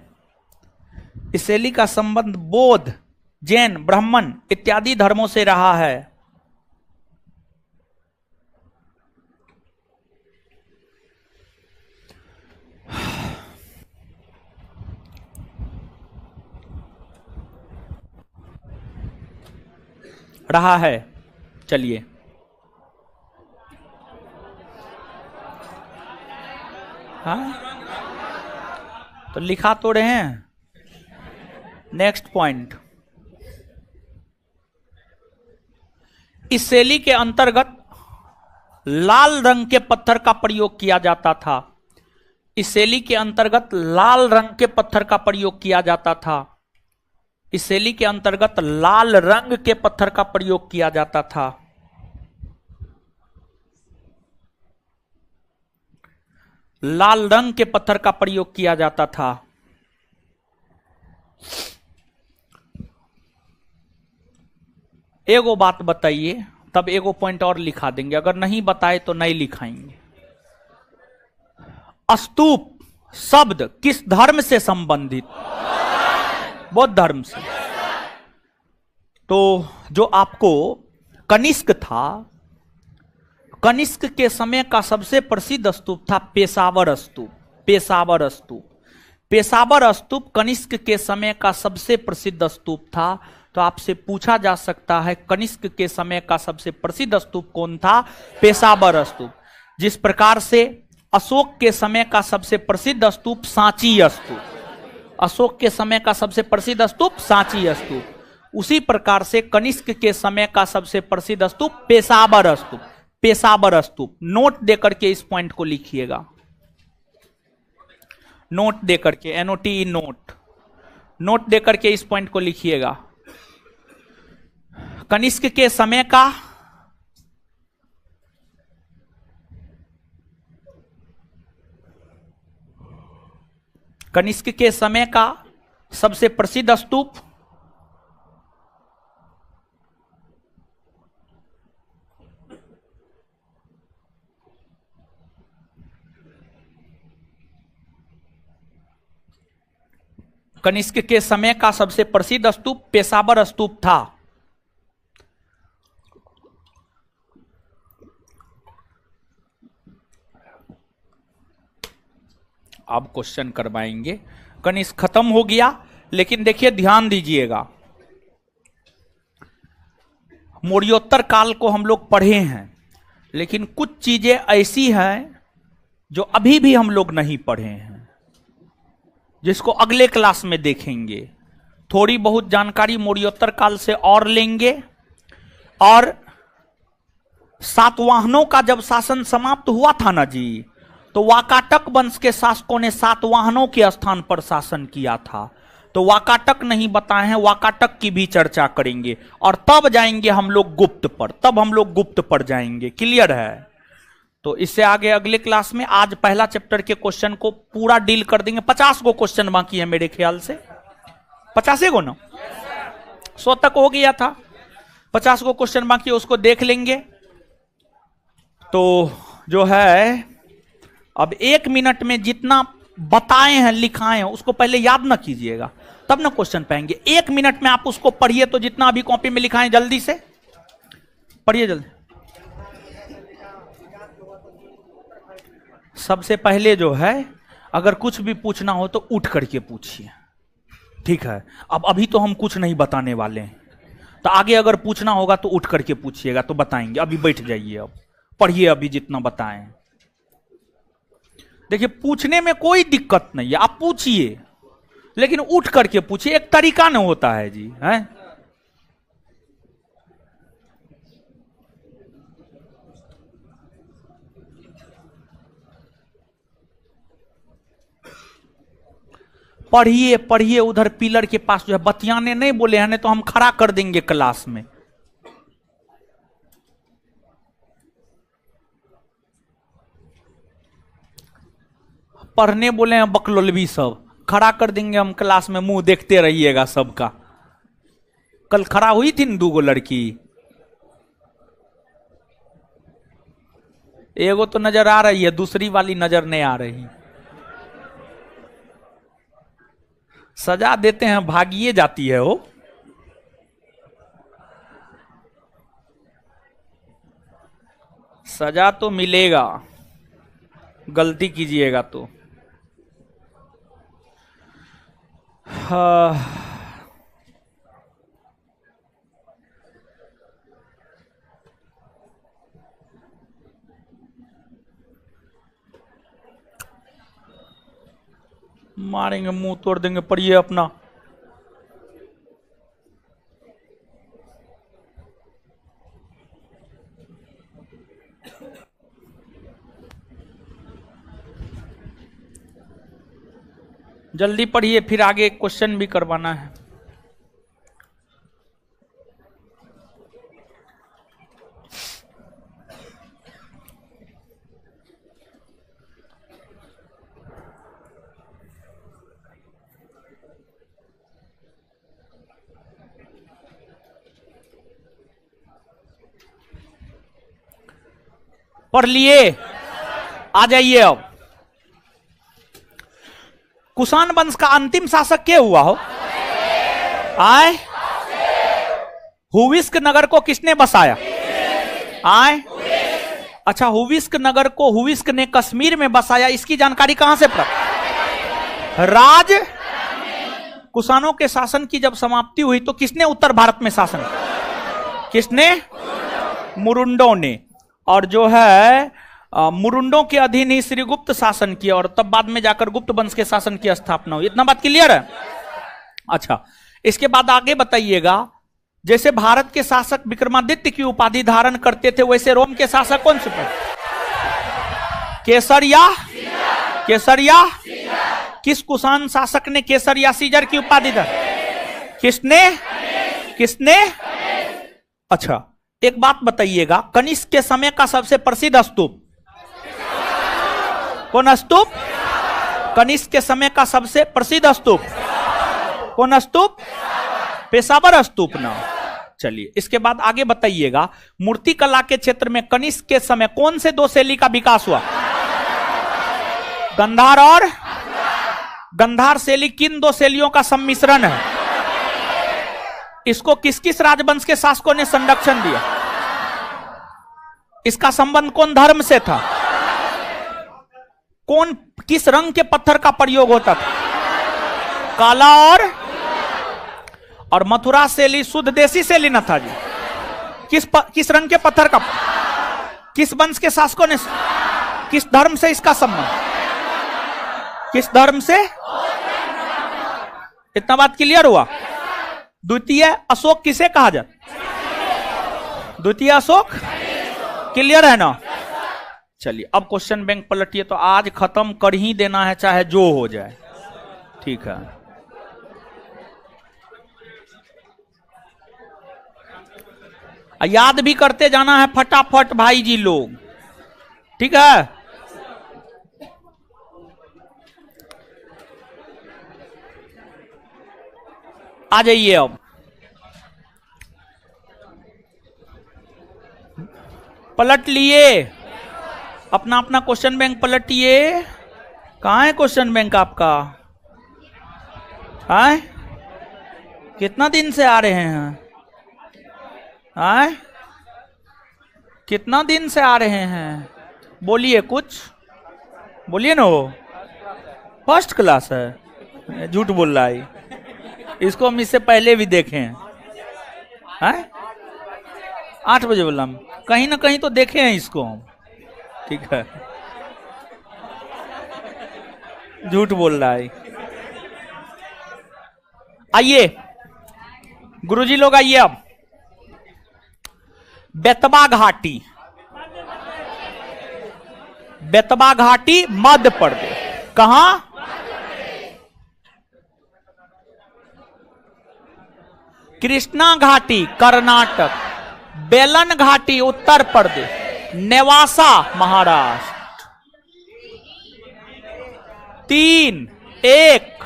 इस शैली का संबंध बौद्ध, जैन, ब्राह्मण इत्यादि धर्मों से रहा है। रहा है। चलिए हाँ तो लिखा तो रहे हैं। नेक्स्ट पॉइंट, इस शैली के अंतर्गत लाल रंग के पत्थर का प्रयोग किया जाता था। इस शैली के अंतर्गत लाल रंग के पत्थर का प्रयोग किया जाता था। इस शैली के अंतर्गत लाल रंग के पत्थर का प्रयोग किया जाता था। लाल रंग के पत्थर का प्रयोग किया जाता था। एगो बात बताइए, तब एगो पॉइंट और लिखा देंगे, अगर नहीं बताए तो नहीं लिखाएंगे। स्तूप शब्द किस धर्म से संबंधित? बौद्ध धर्म से। तो जो आपको कनिष्क था, कनिष्क के समय का सबसे प्रसिद्ध स्तूप था पेशावर स्तूप। पेशावर स्तूप, पेशावर स्तूप कनिष्क के समय का सबसे प्रसिद्ध स्तूप था। तो आपसे पूछा जा सकता है कनिष्क के समय का सबसे प्रसिद्ध स्तूप कौन था? पेशावर स्तूप। जिस प्रकार से अशोक के समय का सबसे प्रसिद्ध स्तूप सांची स्तूप, अशोक के समय का सबसे प्रसिद्ध स्तूप सांची स्तूप, उसी प्रकार से कनिष्क के समय का सबसे प्रसिद्ध स्तूप पेशावर स्तूप। पेशावर स्तूप नोट देकर के इस पॉइंट को लिखिएगा, नोट देकर के, NOTE नोट, नोट देकर के इस पॉइंट को लिखिएगा। कनिष्क के समय का कनिष्क के समय का सबसे प्रसिद्ध स्तूप कनिष्क के समय का सबसे प्रसिद्ध स्तूप पेशावर स्तूप था। अब क्वेश्चन करवाएंगे। कनिष्क खत्म हो गया, लेकिन देखिए ध्यान दीजिएगा, मौर्योत्तर काल को हम लोग पढ़े हैं, लेकिन कुछ चीजें ऐसी हैं जो अभी भी हम लोग नहीं पढ़े हैं, जिसको अगले क्लास में देखेंगे। थोड़ी बहुत जानकारी मौर्योत्तर काल से और लेंगे। और सातवाहनों का जब शासन समाप्त हुआ था ना जी, तो वाकाटक वंश के शासकों ने सातवाहनों के स्थान पर शासन किया था। तो वाकाटक नहीं बताए हैं, वाकाटक की भी चर्चा करेंगे और तब जाएंगे हम लोग गुप्त पर, तब हम लोग गुप्त पर जाएंगे। क्लियर है? तो इससे आगे अगले क्लास में आज पहला चैप्टर के क्वेश्चन को पूरा डील कर देंगे। 50 गो क्वेश्चन बाकी है मेरे ख्याल से, 50 गो ना, 100 तक हो गया था, 50 गो क्वेश्चन बाकी है, उसको देख लेंगे। तो जो है अब 1 मिनट में जितना बताए हैं लिखाए हैं उसको पहले याद ना कीजिएगा, तब ना क्वेश्चन पाएंगे। 1 मिनट में आप उसको पढ़िए, तो जितना अभी कॉपी में लिखाएं जल्दी से पढ़िए, जल्दी। सबसे पहले जो है अगर कुछ भी पूछना हो तो उठ करके पूछिए, ठीक है? अब अभी तो हम कुछ नहीं बताने वाले हैं, तो आगे अगर पूछना होगा तो उठ करके पूछिएगा, तो बताएंगे। अभी बैठ जाइए, अब पढ़िए अभी जितना बताएं। देखिए पूछने में कोई दिक्कत नहीं है, आप पूछिए, लेकिन उठ करके पूछिए, एक तरीका न होता है जी, है? पढ़िए पढ़िए, उधर पिलर के पास जो है, बतियाने नहीं बोले हैं, नहीं तो हम खड़ा कर देंगे क्लास में। पढ़ने बोले हैं बकलोलवी, सब खड़ा कर देंगे हम क्लास में, मुंह देखते रहिएगा सबका। कल खड़ा हुई थी न 2 गो लड़की, एगो तो नजर आ रही है, दूसरी वाली नजर नहीं आ रही। सजा देते हैं, भागिए जाती है वो। सजा तो मिलेगा, गलती कीजिएगा तो। मारेंगे, मुंह तोड़ देंगे। पढ़िए अपना। जल्दी पढ़िए, फिर आगे क्वेश्चन भी करवाना है। पढ़ लिए? आ जाइए अब। कुषाण वंश का अंतिम शासक क्या हुआ हो? आए? हुविस्क नगर को किसने बसाया? आए? अच्छा, हुविस्क नगर को हुविस्क ने कश्मीर में बसाया, इसकी जानकारी कहां से प्राप्त? राज कुषाणों के शासन की जब समाप्ति हुई तो किसने उत्तर भारत में शासन? किसने? मुरुंडों ने। और जो है मुरुंडों के अधीन ही श्रीगुप्त शासन किया, और तब बाद में जाकर गुप्त वंश के शासन की स्थापना हुई। इतना बात क्लियर है? अच्छा, इसके बाद आगे बताइएगा। जैसे भारत के शासक विक्रमादित्य की उपाधि धारण करते थे, वैसे रोम के शासक कौन से थे? केसर या केसर या किस कुषाण शासक ने केसर या सीजर की उपाधि धारण? किसने? किसने? अच्छा, एक बात बताइएगा, कनिष्क के समय का सबसे प्रसिद्ध स्तूप कौन स्तूप? कनिष्क के समय का सबसे प्रसिद्ध स्तूप कौन स्तूप? पेशावर स्तूप ना। चलिए, इसके बाद आगे बताइएगा, मूर्ति कला के क्षेत्र में कनिष्क के समय कौन से 2 शैली का विकास हुआ? गंधार और गंधार शैली किन 2 शैलियों का सम्मिश्रण है? इसको किस किस राजवंश के शासकों ने संरक्षण दिया? इसका संबंध कौन धर्म से था? कौन किस रंग के पत्थर का प्रयोग होता था? काला और मथुरा शैली शुद्ध देसी शैली न था जी। किस रंग के पत्थर का? किस वंश के शासकों ने? किस धर्म से इसका संबंध? किस धर्म से? इतना बात क्लियर हुआ? द्वितीय अशोक किसे कहा जाता? द्वितीय अशोक। क्लियर है ना? चलिए, अब क्वेश्चन बैंक पलटिए। तो आज खत्म कर ही देना है, चाहे जो हो जाए, ठीक है? याद भी करते जाना है फटाफट भाई जी लोग, ठीक है। आ जाइए अब, पलट लिए अपना अपना क्वेश्चन बैंक, पलटिए। कहाँ है क्वेश्चन बैंक आपका? है कितना दिन से आ रहे हैं? कितना दिन से आ रहे हैं? बोलिए कुछ, बोलिए ना। वो फर्स्ट क्लास है, झूठ बोल रहा है। इसको हम इससे पहले भी देखे हैं। 8 बजे बोला, हम कहीं ना कहीं तो देखे हैं इसको हम, ठीक है। झूठ बोल रहा है। आइए गुरुजी लोग, आइए अब। बेतवा घाटी, बेतवा घाटी मध्य प्रदेश, कहां? कृष्णा घाटी कर्नाटक, बेलन घाटी उत्तर प्रदेश, नेवासा महाराष्ट्र। 3, 1,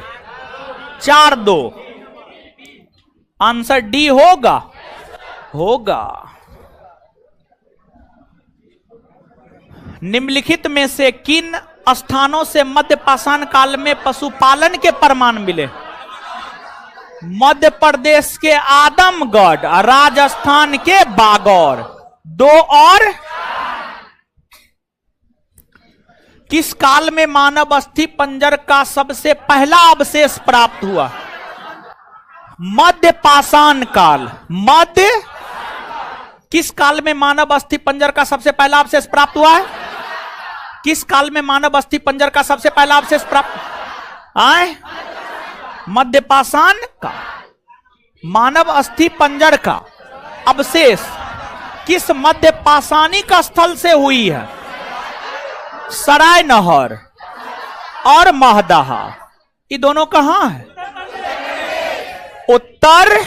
4, 2। आंसर डी होगा, होगा। निम्नलिखित में से किन स्थानों से मध्य पाषाण काल में पशुपालन के प्रमाण मिले? मध्य प्रदेश के आदमगढ़, राजस्थान के बागौर। 2 और किस काल में मानव अस्थि पंजर का सबसे पहला अवशेष प्राप्त हुआ? मध्य पाषाण काल। मध्य किस काल में मानव अस्थि पंजर का सबसे पहला अवशेष प्राप्त हुआ है? किस काल में मानव अस्थि पंजर का सबसे पहला अवशेष प्राप्त आए? मध्य पाषाण का। मानव अस्थि पंजर का अवशेष किस मध्य पाषाणिक स्थल से हुई है? सराय नहर और महदहा। ये दोनों कहां है? उत्तर।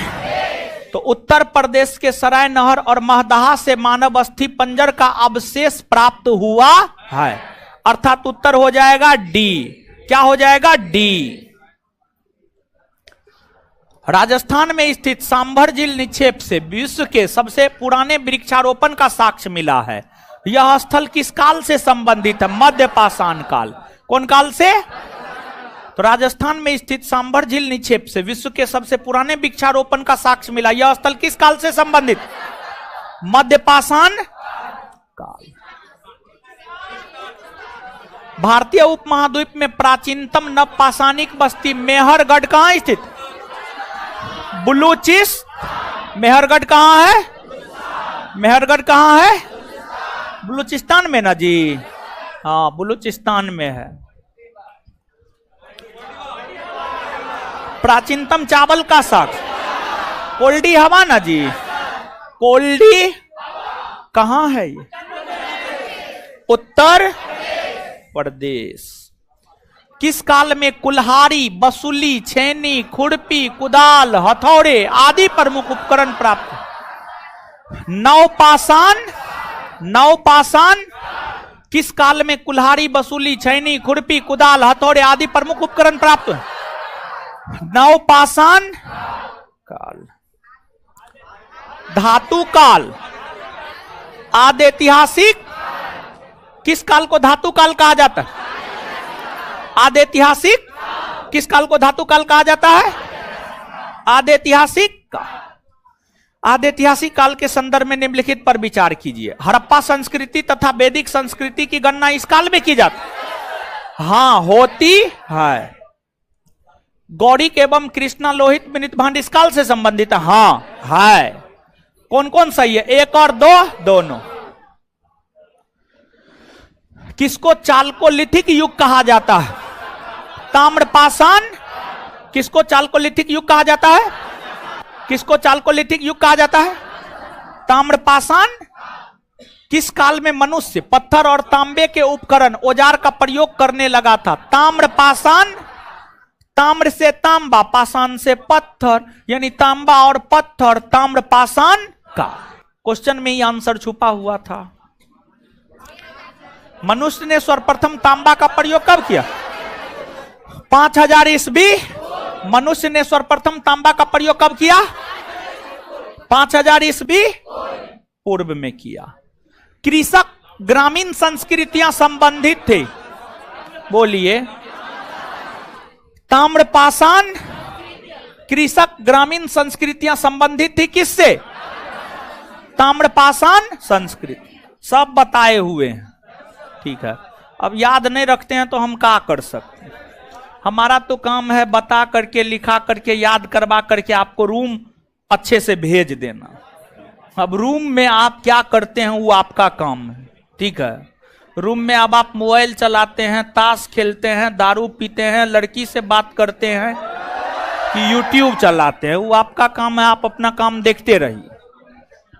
तो उत्तर प्रदेश के सराय नहर और महदहा से मानव अस्थि पंजर का अवशेष प्राप्त हुआ है, अर्थात उत्तर हो जाएगा डी। क्या हो जाएगा? डी। राजस्थान में स्थित सांभर झील निक्षेप से विश्व के सबसे पुराने वृक्षारोपण का साक्ष्य मिला है। यह स्थल किस काल से संबंधित है? मध्य पाषाण काल। कौन काल से? तो राजस्थान में स्थित सांभर झील निक्षेप से विश्व के सबसे पुराने वृक्षारोपण का साक्ष्य मिला। यह स्थल किस काल से संबंधित? मध्य पाषाण काल। भारतीय उपमहाद्वीप में प्राचीनतम नवपाषाणिक बस्ती मेहरगढ़ कहां स्थित? बलूचिस्तान। मेहरगढ़ कहां है? मेहरगढ़ कहां है? बलूचिस्तान में ना जी? हाँ, बलूचिस्तान में है। प्राचीनतम चावल का साक्ष्य कोल्डी हवा ना जी? कोल्डी कहां है ये? उत्तर प्रदेश। किस काल में कुल्हाड़ी, बसुली, छेनी, खुरपी, कुदाल, हथौड़े आदि प्रमुख उपकरण प्राप्त? नवपाषाण। नवपाषाण किस काल में कुल्हाड़ी, बसुली, छेनी, खुरपी, कुदाल, हथौड़े आदि प्रमुख उपकरण प्राप्त हुए? नवपाषाण काल। धातु काल आदि ऐतिहासिक किस काल को धातु काल कहा जाता है? आदि ऐतिहासिक किस काल को धातु काल कहा जाता है? आदि ऐतिहासिक काल। आदि ऐतिहासिक काल के संदर्भ में निम्नलिखित पर विचार कीजिए। हड़प्पा संस्कृति तथा वैदिक संस्कृति की गणना इस काल में की जाती? हाँ, होती है। गौड़िक एवं कृष्णा लोहित मिनित भांड इस काल से संबंधित है? हाँ है। कौन कौन सही है? 1 और 2 दोनों। किसको चालकोलिथिक युग कहा जाता है? ताम्रपाषाण। किसको चालकोलिथिक युग कहा जाता है? किसको चालकोलिथिक युग कहा जाता है? ताम्रपाषाण। किस काल में मनुष्य पत्थर और तांबे के उपकरण औजार का प्रयोग करने लगा था? ताम्रपाषाण। ताम्र से तांबा, पाषाण से पत्थर, यानी तांबा और पत्थर ताम्रपाषाण का। क्वेश्चन में ही आंसर छुपा हुआ था। मनुष्य ने सर्वप्रथम तांबा का प्रयोग कब किया? 5000 ईस्वी। मनुष्य ने सर्वप्रथम तांबा का प्रयोग कब किया? 5000 ईस्वी पूर्व में किया। कृषक ग्रामीण संस्कृतियां संबंधित थे, बोलिए। ताम्रपाषाण कृषक ग्रामीण संस्कृतियां संबंधित थी किससे? ताम्रपाषाण संस्कृति। सब बताए हुए हैं, ठीक है। अब याद नहीं रखते हैं तो हम क्या कर सकते हैं? हमारा तो काम है बता करके, लिखा करके, याद करवा करके आपको रूम अच्छे से भेज देना। अब रूम में आप क्या करते हैं वो आपका काम है, ठीक है। रूम में अब आप मोबाइल चलाते हैं, ताश खेलते हैं, दारू पीते हैं, लड़की से बात करते हैं कि यूट्यूब चलाते हैं, वो आपका काम है। आप अपना काम देखते रहिए।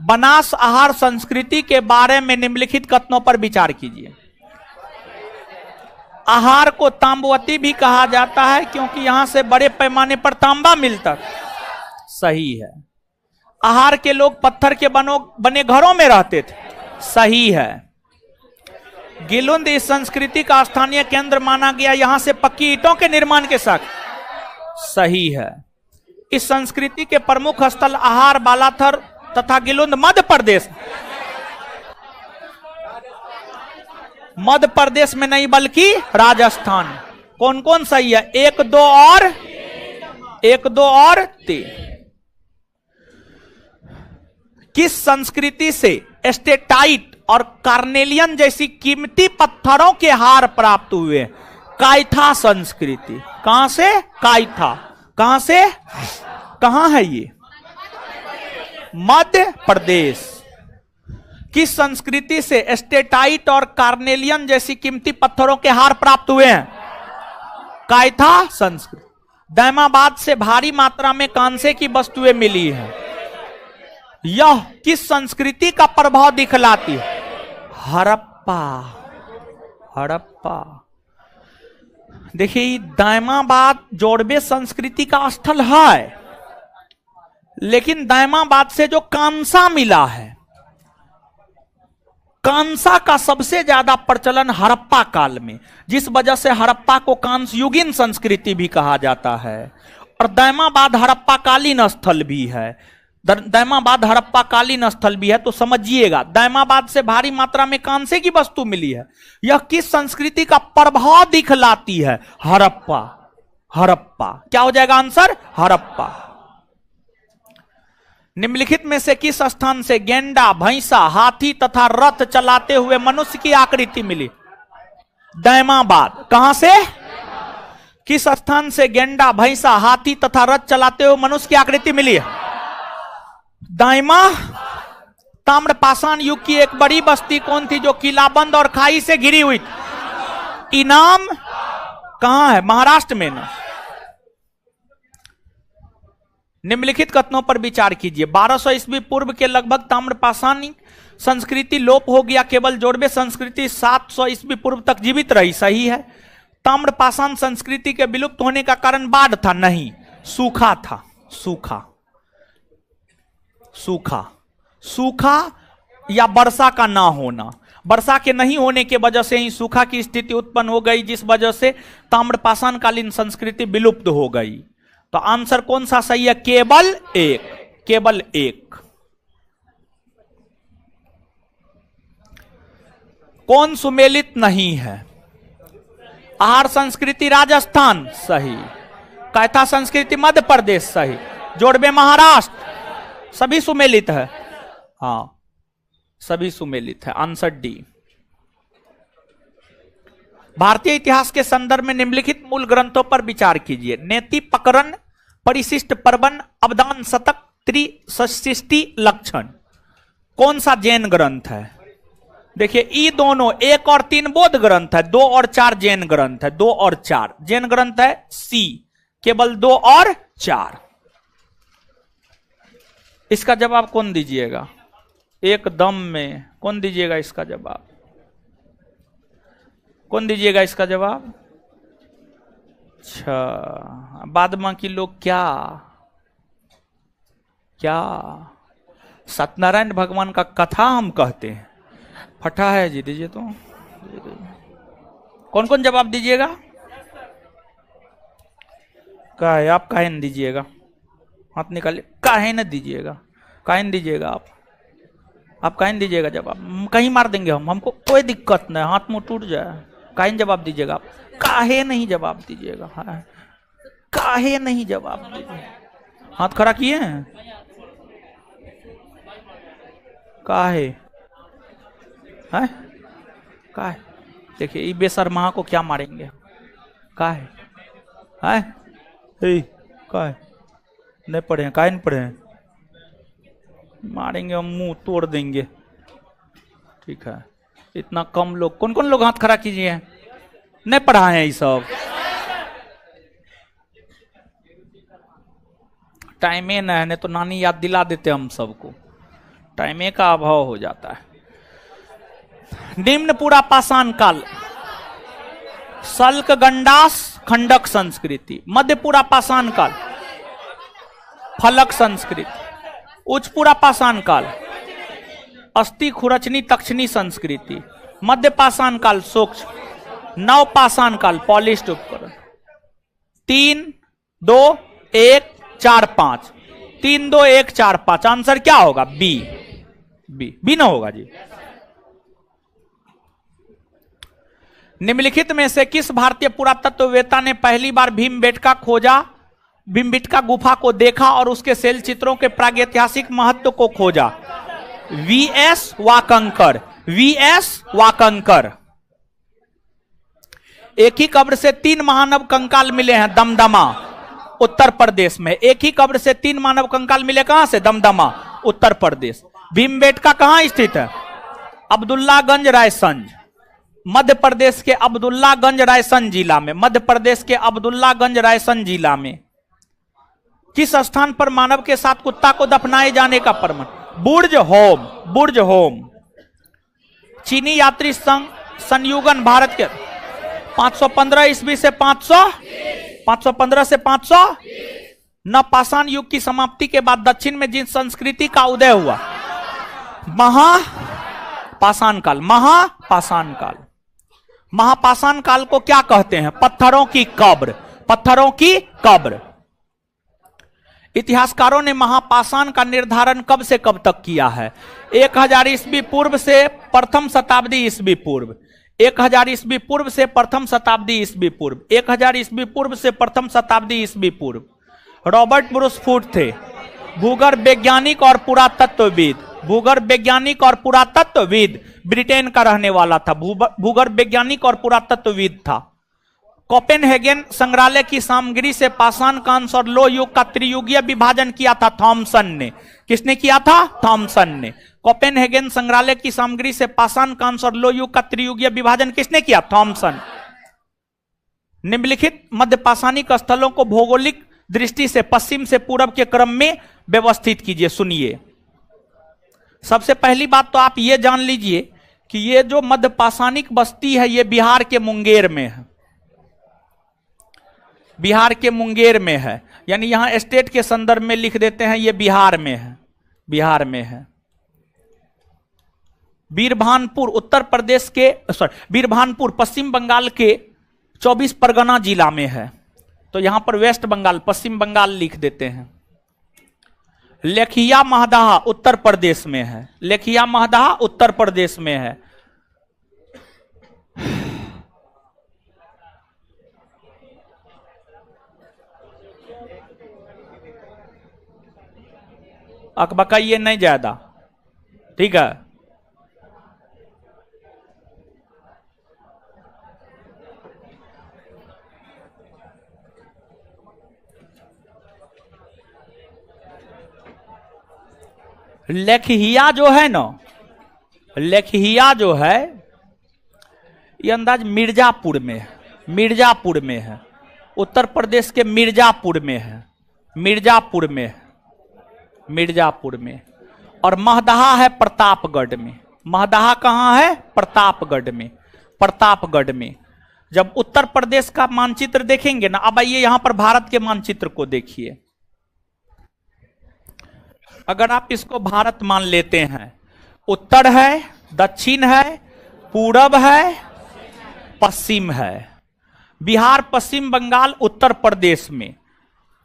बनास आहार संस्कृति के बारे में निम्नलिखित कथनों पर विचार कीजिए। आहार को तांबवती भी कहा जाता है क्योंकि यहां से बड़े पैमाने पर तांबा मिलता है। सही है। आहार के लोग पत्थर के बने घरों में रहते थे। सही है। गिलुंद इस संस्कृति का स्थानीय केंद्र माना गया, यहां से पक्की ईंटों के निर्माण के साथ। सही है। इस संस्कृति के प्रमुख स्थल आहार बालाथर तथा गिलुंद मध्य प्रदेश। मध्य प्रदेश में नहीं बल्कि राजस्थान। कौन कौन सही है? 1, 2 और 3। किस संस्कृति से एस्टेटाइट और कार्नेलियन जैसी कीमती पत्थरों के हार प्राप्त हुए? कायथा संस्कृति। कहां से? कायथा। कहां से? कहां है ये? मध्य प्रदेश। किस संस्कृति से एस्टेटाइट और कार्नेलियन जैसी कीमती पत्थरों के हार प्राप्त हुए हैं? कायथा संस्कृति। दैमाबाद से भारी मात्रा में कांसे की वस्तुएं मिली हैं। यह किस संस्कृति का प्रभाव दिखलाती है? हड़प्पा। हड़प्पा। देखिए, दैमाबाद जोड़बे संस्कृति का स्थल है, लेकिन दैमाबाद से जो कांसा मिला है, कांसा का सबसे ज्यादा प्रचलन हड़प्पा काल में, जिस वजह से हड़प्पा को कांस्य युगीन संस्कृति भी कहा जाता है। और दैमाबाद हड़प्पा कालीन स्थल भी है। दैमाबाद हड़प्पा कालीन स्थल भी है, तो समझिएगा दैमाबाद से भारी मात्रा में कांसे की वस्तु मिली है। यह किस संस्कृति का प्रभाव दिखलाती है? हड़प्पा। हड़प्पा। क्या हो जाएगा आंसर? हड़प्पा। निम्नलिखित में से किस स्थान से गेंडा, भैंसा, हाथी तथा रथ चलाते हुए मनुष्य की आकृति मिली? दैमाबाद। कहां से? किस स्थान से गेंडा, भैंसा, हाथी तथा रथ चलाते हुए मनुष्य की आकृति मिली है? दाइमा। ताम्रपाषाण युग की एक बड़ी बस्ती कौन थी जो किलाबंद और खाई से घिरी हुई थी? इनाम। कहां है? महाराष्ट्र में ना। निम्नलिखित कथनों पर विचार कीजिए। 1200 ईस्वी पूर्व के लगभग ताम्रपाषाण संस्कृति लोप हो गया, केवल जोड़बे संस्कृति 700 ईस्वी पूर्व तक जीवित रही। सही है। ताम्रपाषाण संस्कृति के विलुप्त होने का कारण बाढ़ था? नहीं, सूखा था। सूखा। सूखा। सूखा या वर्षा का ना होना। वर्षा के नहीं होने के वजह से ही सूखा की स्थिति उत्पन्न हो गई, जिस वजह से ताम्रपाषाण कालीन संस्कृति विलुप्त हो गई। तो आंसर कौन सा सही है? केवल एक। केवल एक। कौन सुमेलित नहीं है? आहार संस्कृति राजस्थान। सही। कायथा संस्कृति मध्य प्रदेश। सही। जोड़बे महाराष्ट्र। सभी सुमेलित है। हाँ, सभी सुमेलित है। Answer D. भारतीय इतिहास के संदर्भ में निम्नलिखित मूल ग्रंथों पर विचार कीजिए। नेति प्रकरण, परिशिष्ट पर्वन, अवदान शतक, त्रिशिष्टि लक्षण। कौन सा जैन ग्रंथ है? देखिए, ये दोनों 1 और 3 बौद्ध ग्रंथ है, 2 और 4 जैन ग्रंथ है। 2 और 4 जैन ग्रंथ है। सी। केवल 2 और 4। इसका जवाब कौन दीजिएगा? एकदम में कौन दीजिएगा इसका जवाब? कौन दीजिएगा इसका जवाब? अच्छा, बाद बाकी लोग क्या क्या सत्यनारायण भगवान का कथा हम कहते हैं। फटा है जी, दीजिए तो। कौन कौन जवाब दीजिएगा? का है, आप काहे न दीजिएगा? हाथ निकालिए। काहे न दीजिएगा? काहे न दीजिएगा? आप काहे न दीजिएगा जवाब? कहीं मार देंगे हम, हमको कोई दिक्कत नहीं, हाथ मुंह टूट जाए। काहे न जवाब दीजिएगा आप? काहे नहीं जवाब दीजिएगा? हाँ, काहे नहीं जवाब दीजिएगा? हाथ खड़ा किए हैं? काहे है? काहे? देखिए ये बेशर्मा को क्या मारेंगे? काहे है? काहे नहीं पढ़े हैं? काहे नहीं पढ़े हैं? मारेंगे हम, मुंह तोड़ देंगे। ठीक है, इतना कम लोग। कौन कौन लोग हाथ खड़ा कीजिए? नहीं पढ़ा है ये सब? टाइमे न है, नहीं तो नानी याद दिला देते हम सबको। टाइमे का अभाव हो जाता है। निम्न पूरा पाषाण काल, शल्क गंडास खंडक संस्कृति। मध्य पूरा पाषाण काल, फलक संस्कृति। उच्च पूरा पाषाण काल, अस्थि खुरचनी तक्षणी संस्कृति। मध्य पाषाण काल, सूक्ष्म। नव पाषाण काल, पॉलिश्ड उपकरण। 3, 2, 1, 4, 5। 3, 2, 1, 4, 5। आंसर क्या होगा? बी। बी ना होगा जी। निम्नलिखित में से किस भारतीय पुरातत्ववेत्ता ने पहली बार भीमबेटका खोजा, भीमबेटका गुफा को देखा और उसके शैल चित्रों के प्रागैतिहासिक महत्व को खोजा? वीएस वाकंकर। वीएस वाकंकर। एक ही कब्र से 3 मानव कंकाल मिले हैं दमदमा, उत्तर प्रदेश में। एक ही कब्र से 3 मानव कंकाल मिले कहां से? दमदमा, उत्तर प्रदेश। भीमबेटका कहां स्थित है? अब्दुल्लागंज रायसंज, मध्य प्रदेश के अब्दुल्लागंज रायसन जिला में। मध्य प्रदेश के अब्दुल्लागंज रायसन जिला में। किस स्थान पर मानव के साथ कुत्ता को दफनाए जाने का प्रमाण? बुर्ज होम। बुर्ज होम। चीनी यात्री संघ संयुगन भारत के 515 ईस्वी से 515 से 500 नवपाषाण युग की समाप्ति के बाद दक्षिण में जिन संस्कृति का उदय हुआ? महापाषाण काल। महापाषाण काल। महापाषाण काल को क्या कहते हैं? पत्थरों की कब्र। पत्थरों की कब्र। इतिहासकारों ने महापाषाण का निर्धारण कब से कब तक किया है? 1000 ईस्वी पूर्व से प्रथम शताब्दी ईस्वी पूर्व। 1000 ईस्वी पूर्व से प्रथम शताब्दी ईस्वी पूर्व। 1000 ईस्वी पूर्व से प्रथम शताब्दी ईस्वी पूर्व। रॉबर्ट ब्रूस फूट थे भूगर्भ वैज्ञानिक और पुरातत्वविद। भूगर्भ वैज्ञानिक और पुरातत्वविद। ब्रिटेन का रहने वाला था। भूगर्भ वैज्ञानिक और पुरातत्वविद था। कोपेनहेगन संग्रहालय की सामग्री से पाषाण कांस्य और लोह युग का त्रियुगीय विभाजन किया था थॉमसन ने। किसने किया था? थॉमसन ने। कोपेनहेगन संग्रहालय की सामग्री से पाषाण कांस्य और लोह युग का त्रियुगीय विभाजन किसने किया? थॉमसन। निम्नलिखित मध्य पाषाणिक स्थलों को भौगोलिक दृष्टि से पश्चिम से पूरब के क्रम में व्यवस्थित कीजिए। सुनिए, सबसे पहली बात तो आप ये जान लीजिए कि ये जो मध्य पाषाणिक बस्ती है ये बिहार के मुंगेर में है। बिहार के मुंगेर में है, यानी यहां स्टेट के संदर्भ में लिख देते हैं ये बिहार में है। बिहार में है। बीरभानपुर उत्तर प्रदेश के बीरभानपुर पश्चिम बंगाल के 24 परगना जिला में है। तो यहां पर वेस्ट बंगाल, पश्चिम बंगाल लिख देते हैं। लेखिया महदाहा उत्तर प्रदेश में है। लेखिया महदाहा उत्तर प्रदेश में है। अकबकाइए नहीं ज्यादा, ठीक है। लेखिया जो है ना, लेखिया जो है ये अंदाज मिर्जापुर में है। मिर्जापुर में है, उत्तर प्रदेश के मिर्जापुर में है। मिर्जापुर में है, मिर्जापुर में। और महदहा है प्रतापगढ़ में। महदहा कहां है? प्रतापगढ़ में। प्रतापगढ़ में। जब उत्तर प्रदेश का मानचित्र देखेंगे ना, अब आइए यहां पर भारत के मानचित्र को देखिए। अगर आप इसको भारत मान लेते हैं, उत्तर है, दक्षिण है, पूरब है, पश्चिम है। बिहार, पश्चिम बंगाल, उत्तर प्रदेश में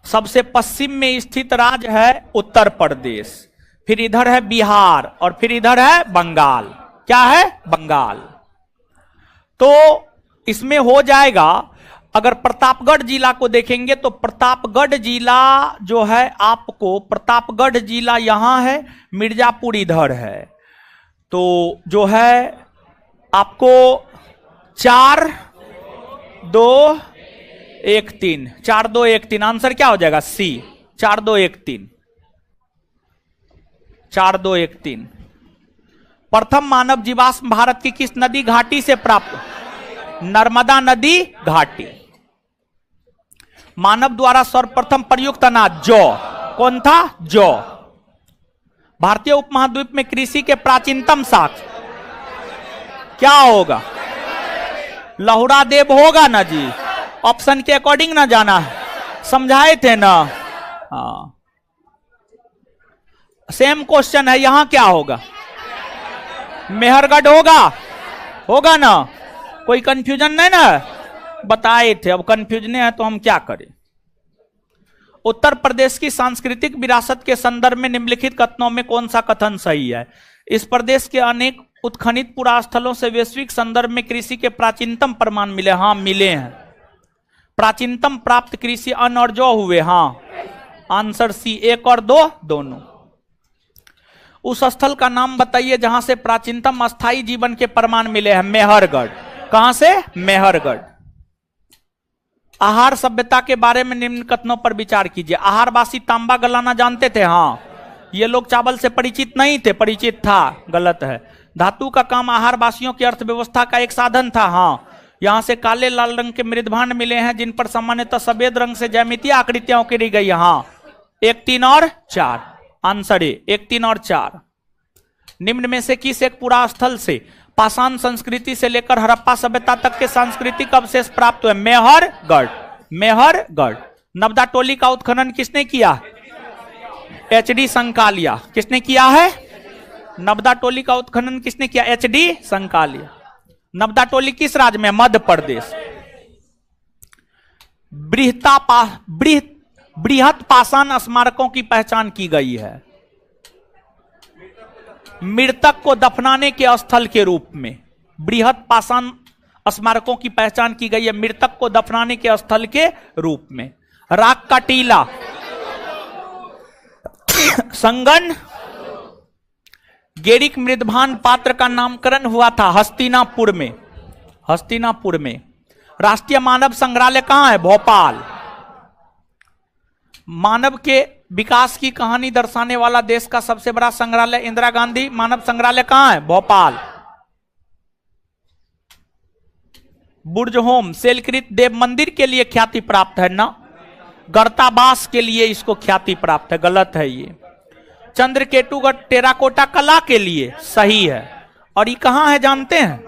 सबसे पश्चिम में स्थित राज्य है उत्तर प्रदेश, फिर इधर है बिहार और फिर इधर है बंगाल। क्या है? बंगाल। तो इसमें हो जाएगा, अगर प्रतापगढ़ जिला को देखेंगे तो प्रतापगढ़ जिला जो है आपको, प्रतापगढ़ जिला यहां है, मिर्जापुर इधर है, तो जो है आपको 4, 2, 1, 3, 4, 2, 1, 3 आंसर क्या हो जाएगा? सी। 4, 2, 1, 3, 4, 2, 1, 3। प्रथम मानव जीवाश्म भारत की किस नदी घाटी से प्राप्त? नर्मदा नदी घाटी। मानव द्वारा सर्वप्रथम प्रयुक्त अनाज जौ कौन था? जौ। भारतीय उपमहाद्वीप में कृषि के प्राचीनतम साक्ष्य क्या होगा? लहुरा देव होगा ना जी, ऑप्शन के अकॉर्डिंग ना जाना है, समझाए थे ना। हाँ, सेम क्वेश्चन है, यहां क्या होगा? मेहरगढ़ होगा, होगा ना, कोई कंफ्यूजन नहीं ना, बताए थे। अब कंफ्यूजन है तो हम क्या करें। उत्तर प्रदेश की सांस्कृतिक विरासत के संदर्भ में निम्नलिखित कथनों में कौन सा कथन सही है? इस प्रदेश के अनेक उत्खनित पुरास्थलों से वैश्विक संदर्भ में कृषि के प्राचीनतम प्रमाण मिले। हाँ, मिले हैं। प्राचीनतम प्राप्त कृषि अन्न और जौ हुए। हाँ, आंसर सी, 1 और 2 दोनों। उस स्थल का नाम बताइए जहां से प्राचीनतम अस्थायी जीवन के प्रमाण मिले हैं। मेहरगढ़। कहां से? मेहरगढ़। आहार सभ्यता के बारे में निम्न कथनों पर विचार कीजिए। आहारवासी तांबा गलाना जानते थे। हाँ, ये लोग चावल से परिचित नहीं थे, परिचित था, गलत है। धातु का काम आहारवासियों की अर्थव्यवस्था का एक साधन था। हाँ, यहां से काले लाल रंग के मृदभांड मिले हैं जिन पर सामान्यतः सफेद रंग से ज्यामितीय आकृतियां उकेरी गई। हाँ, 1, 3 और 4 आंसर है, 1, 3 और 4। निम्न में से किस एक पुरा स्थल से पाषाण संस्कृति से लेकर हड़प्पा सभ्यता तक के सांस्कृतिक अवशेष प्राप्त हुए? मेहरगढ़। मेहरगढ़। नर्मदा टोली का उत्खनन किसने किया? एच.डी. संकालिया। किसने किया है? नर्मदा टोली का उत्खनन किसने किया? एच.डी. संकालिया। नर्मदा टोली किस राज्य में? मध्य प्रदेश। बृहत पाषाण स्मारकों की पहचान की गई है मृतक को दफनाने के स्थल के रूप में। बृहत पाषाण स्मारकों की पहचान की गई है मृतक को दफनाने के स्थल के रूप में। राख का टीला, संगन। गेरिक मृदभांड पात्र का नामकरण हुआ था हस्तिनापुर में। हस्तिनापुर में। राष्ट्रीय मानव संग्रहालय कहां है? भोपाल। मानव के विकास की कहानी दर्शाने वाला देश का सबसे बड़ा संग्रहालय इंदिरा गांधी मानव संग्रहालय कहां है? भोपाल। बुर्जहोम सेलकृत देव मंदिर के लिए ख्याति प्राप्त है ना, गर्ताबास के लिए इसको ख्याति प्राप्त है, गलत है ये। चंद्रकेतुगढ़ टेराकोटा कला के लिए सही है। और ये कहां है जानते हैं?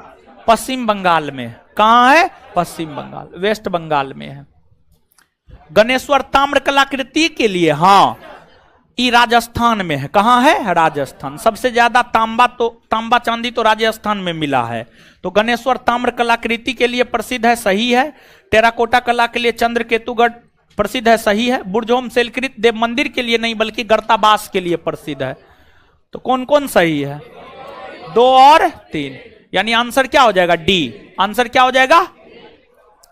पश्चिम बंगाल में। कहां है? पश्चिम बंगाल, वेस्ट बंगाल में है। गणेश्वर ताम्र कलाकृति के लिए, हाँ, ये राजस्थान में है। कहां है? राजस्थान। सबसे ज्यादा तांबा चांदी तो राजस्थान में मिला है। तो गणेश्वर ताम्र कलाकृति के लिए प्रसिद्ध है, सही है। टेराकोटा कला के लिए चंद्रकेतुगढ़ प्रसिद्ध है, सही है। बुर्जहोम सेलकृत देव मंदिर के लिए नहीं बल्कि गर्ताबास के लिए प्रसिद्ध है। तो कौन कौन सही है? 2 और 3, यानी आंसर क्या हो जाएगा? डी। आंसर क्या हो जाएगा?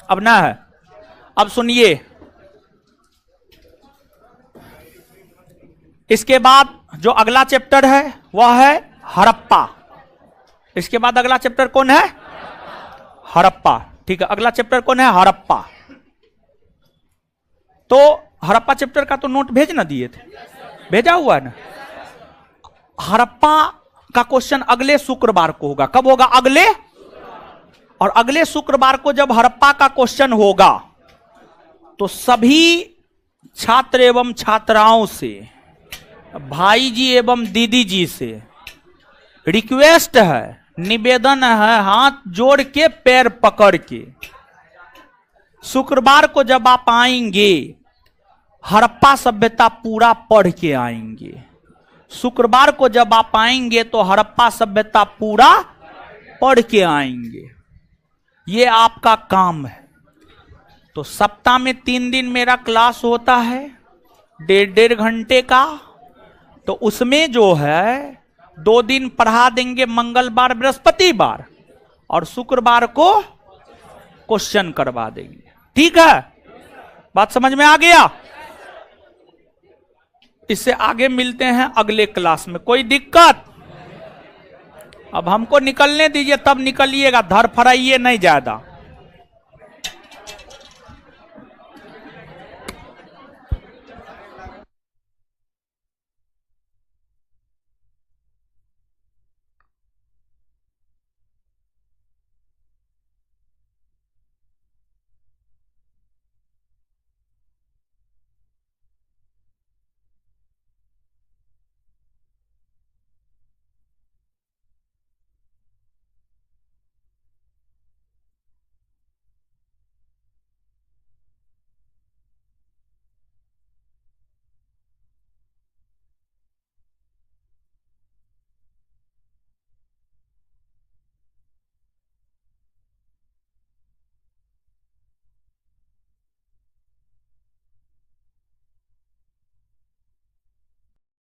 अब ना है। अब सुनिए, इसके बाद जो अगला चैप्टर है वह है हड़प्पा। इसके बाद अगला चैप्टर कौन है? हड़प्पा। ठीक है, अगला चैप्टर कौन है? हड़प्पा। तो हड़प्पा चैप्टर का तो नोट भेज ना दिए थे, भेजा हुआ है ना। हड़प्पा का क्वेश्चन अगले शुक्रवार को होगा। कब होगा? अगले। और अगले शुक्रवार को जब हड़प्पा का क्वेश्चन होगा तो सभी छात्र एवं छात्राओं से, भाई जी एवं दीदी जी से रिक्वेस्ट है, निवेदन है, हाथ जोड़ के पैर पकड़ के शुक्रवार को जब आप आएंगे हड़प्पा सभ्यता पूरा पढ़ के आएंगे। शुक्रवार को जब आप आएंगे तो हड़प्पा सभ्यता पूरा पढ़ के आएंगे। ये आपका काम है। तो सप्ताह में 3 दिन मेरा क्लास होता है 1.5 घंटे का। तो उसमें जो है 2 दिन पढ़ा देंगे, मंगलवार बृहस्पतिवार, और शुक्रवार को क्वेश्चन करवा देंगे। ठीक है, बात समझ में आ गया? इससे आगे मिलते हैं अगले क्लास में। कोई दिक्कत? अब हमको निकलने दीजिए, तब निकलिएगा, धर फराइए नहीं ज्यादा।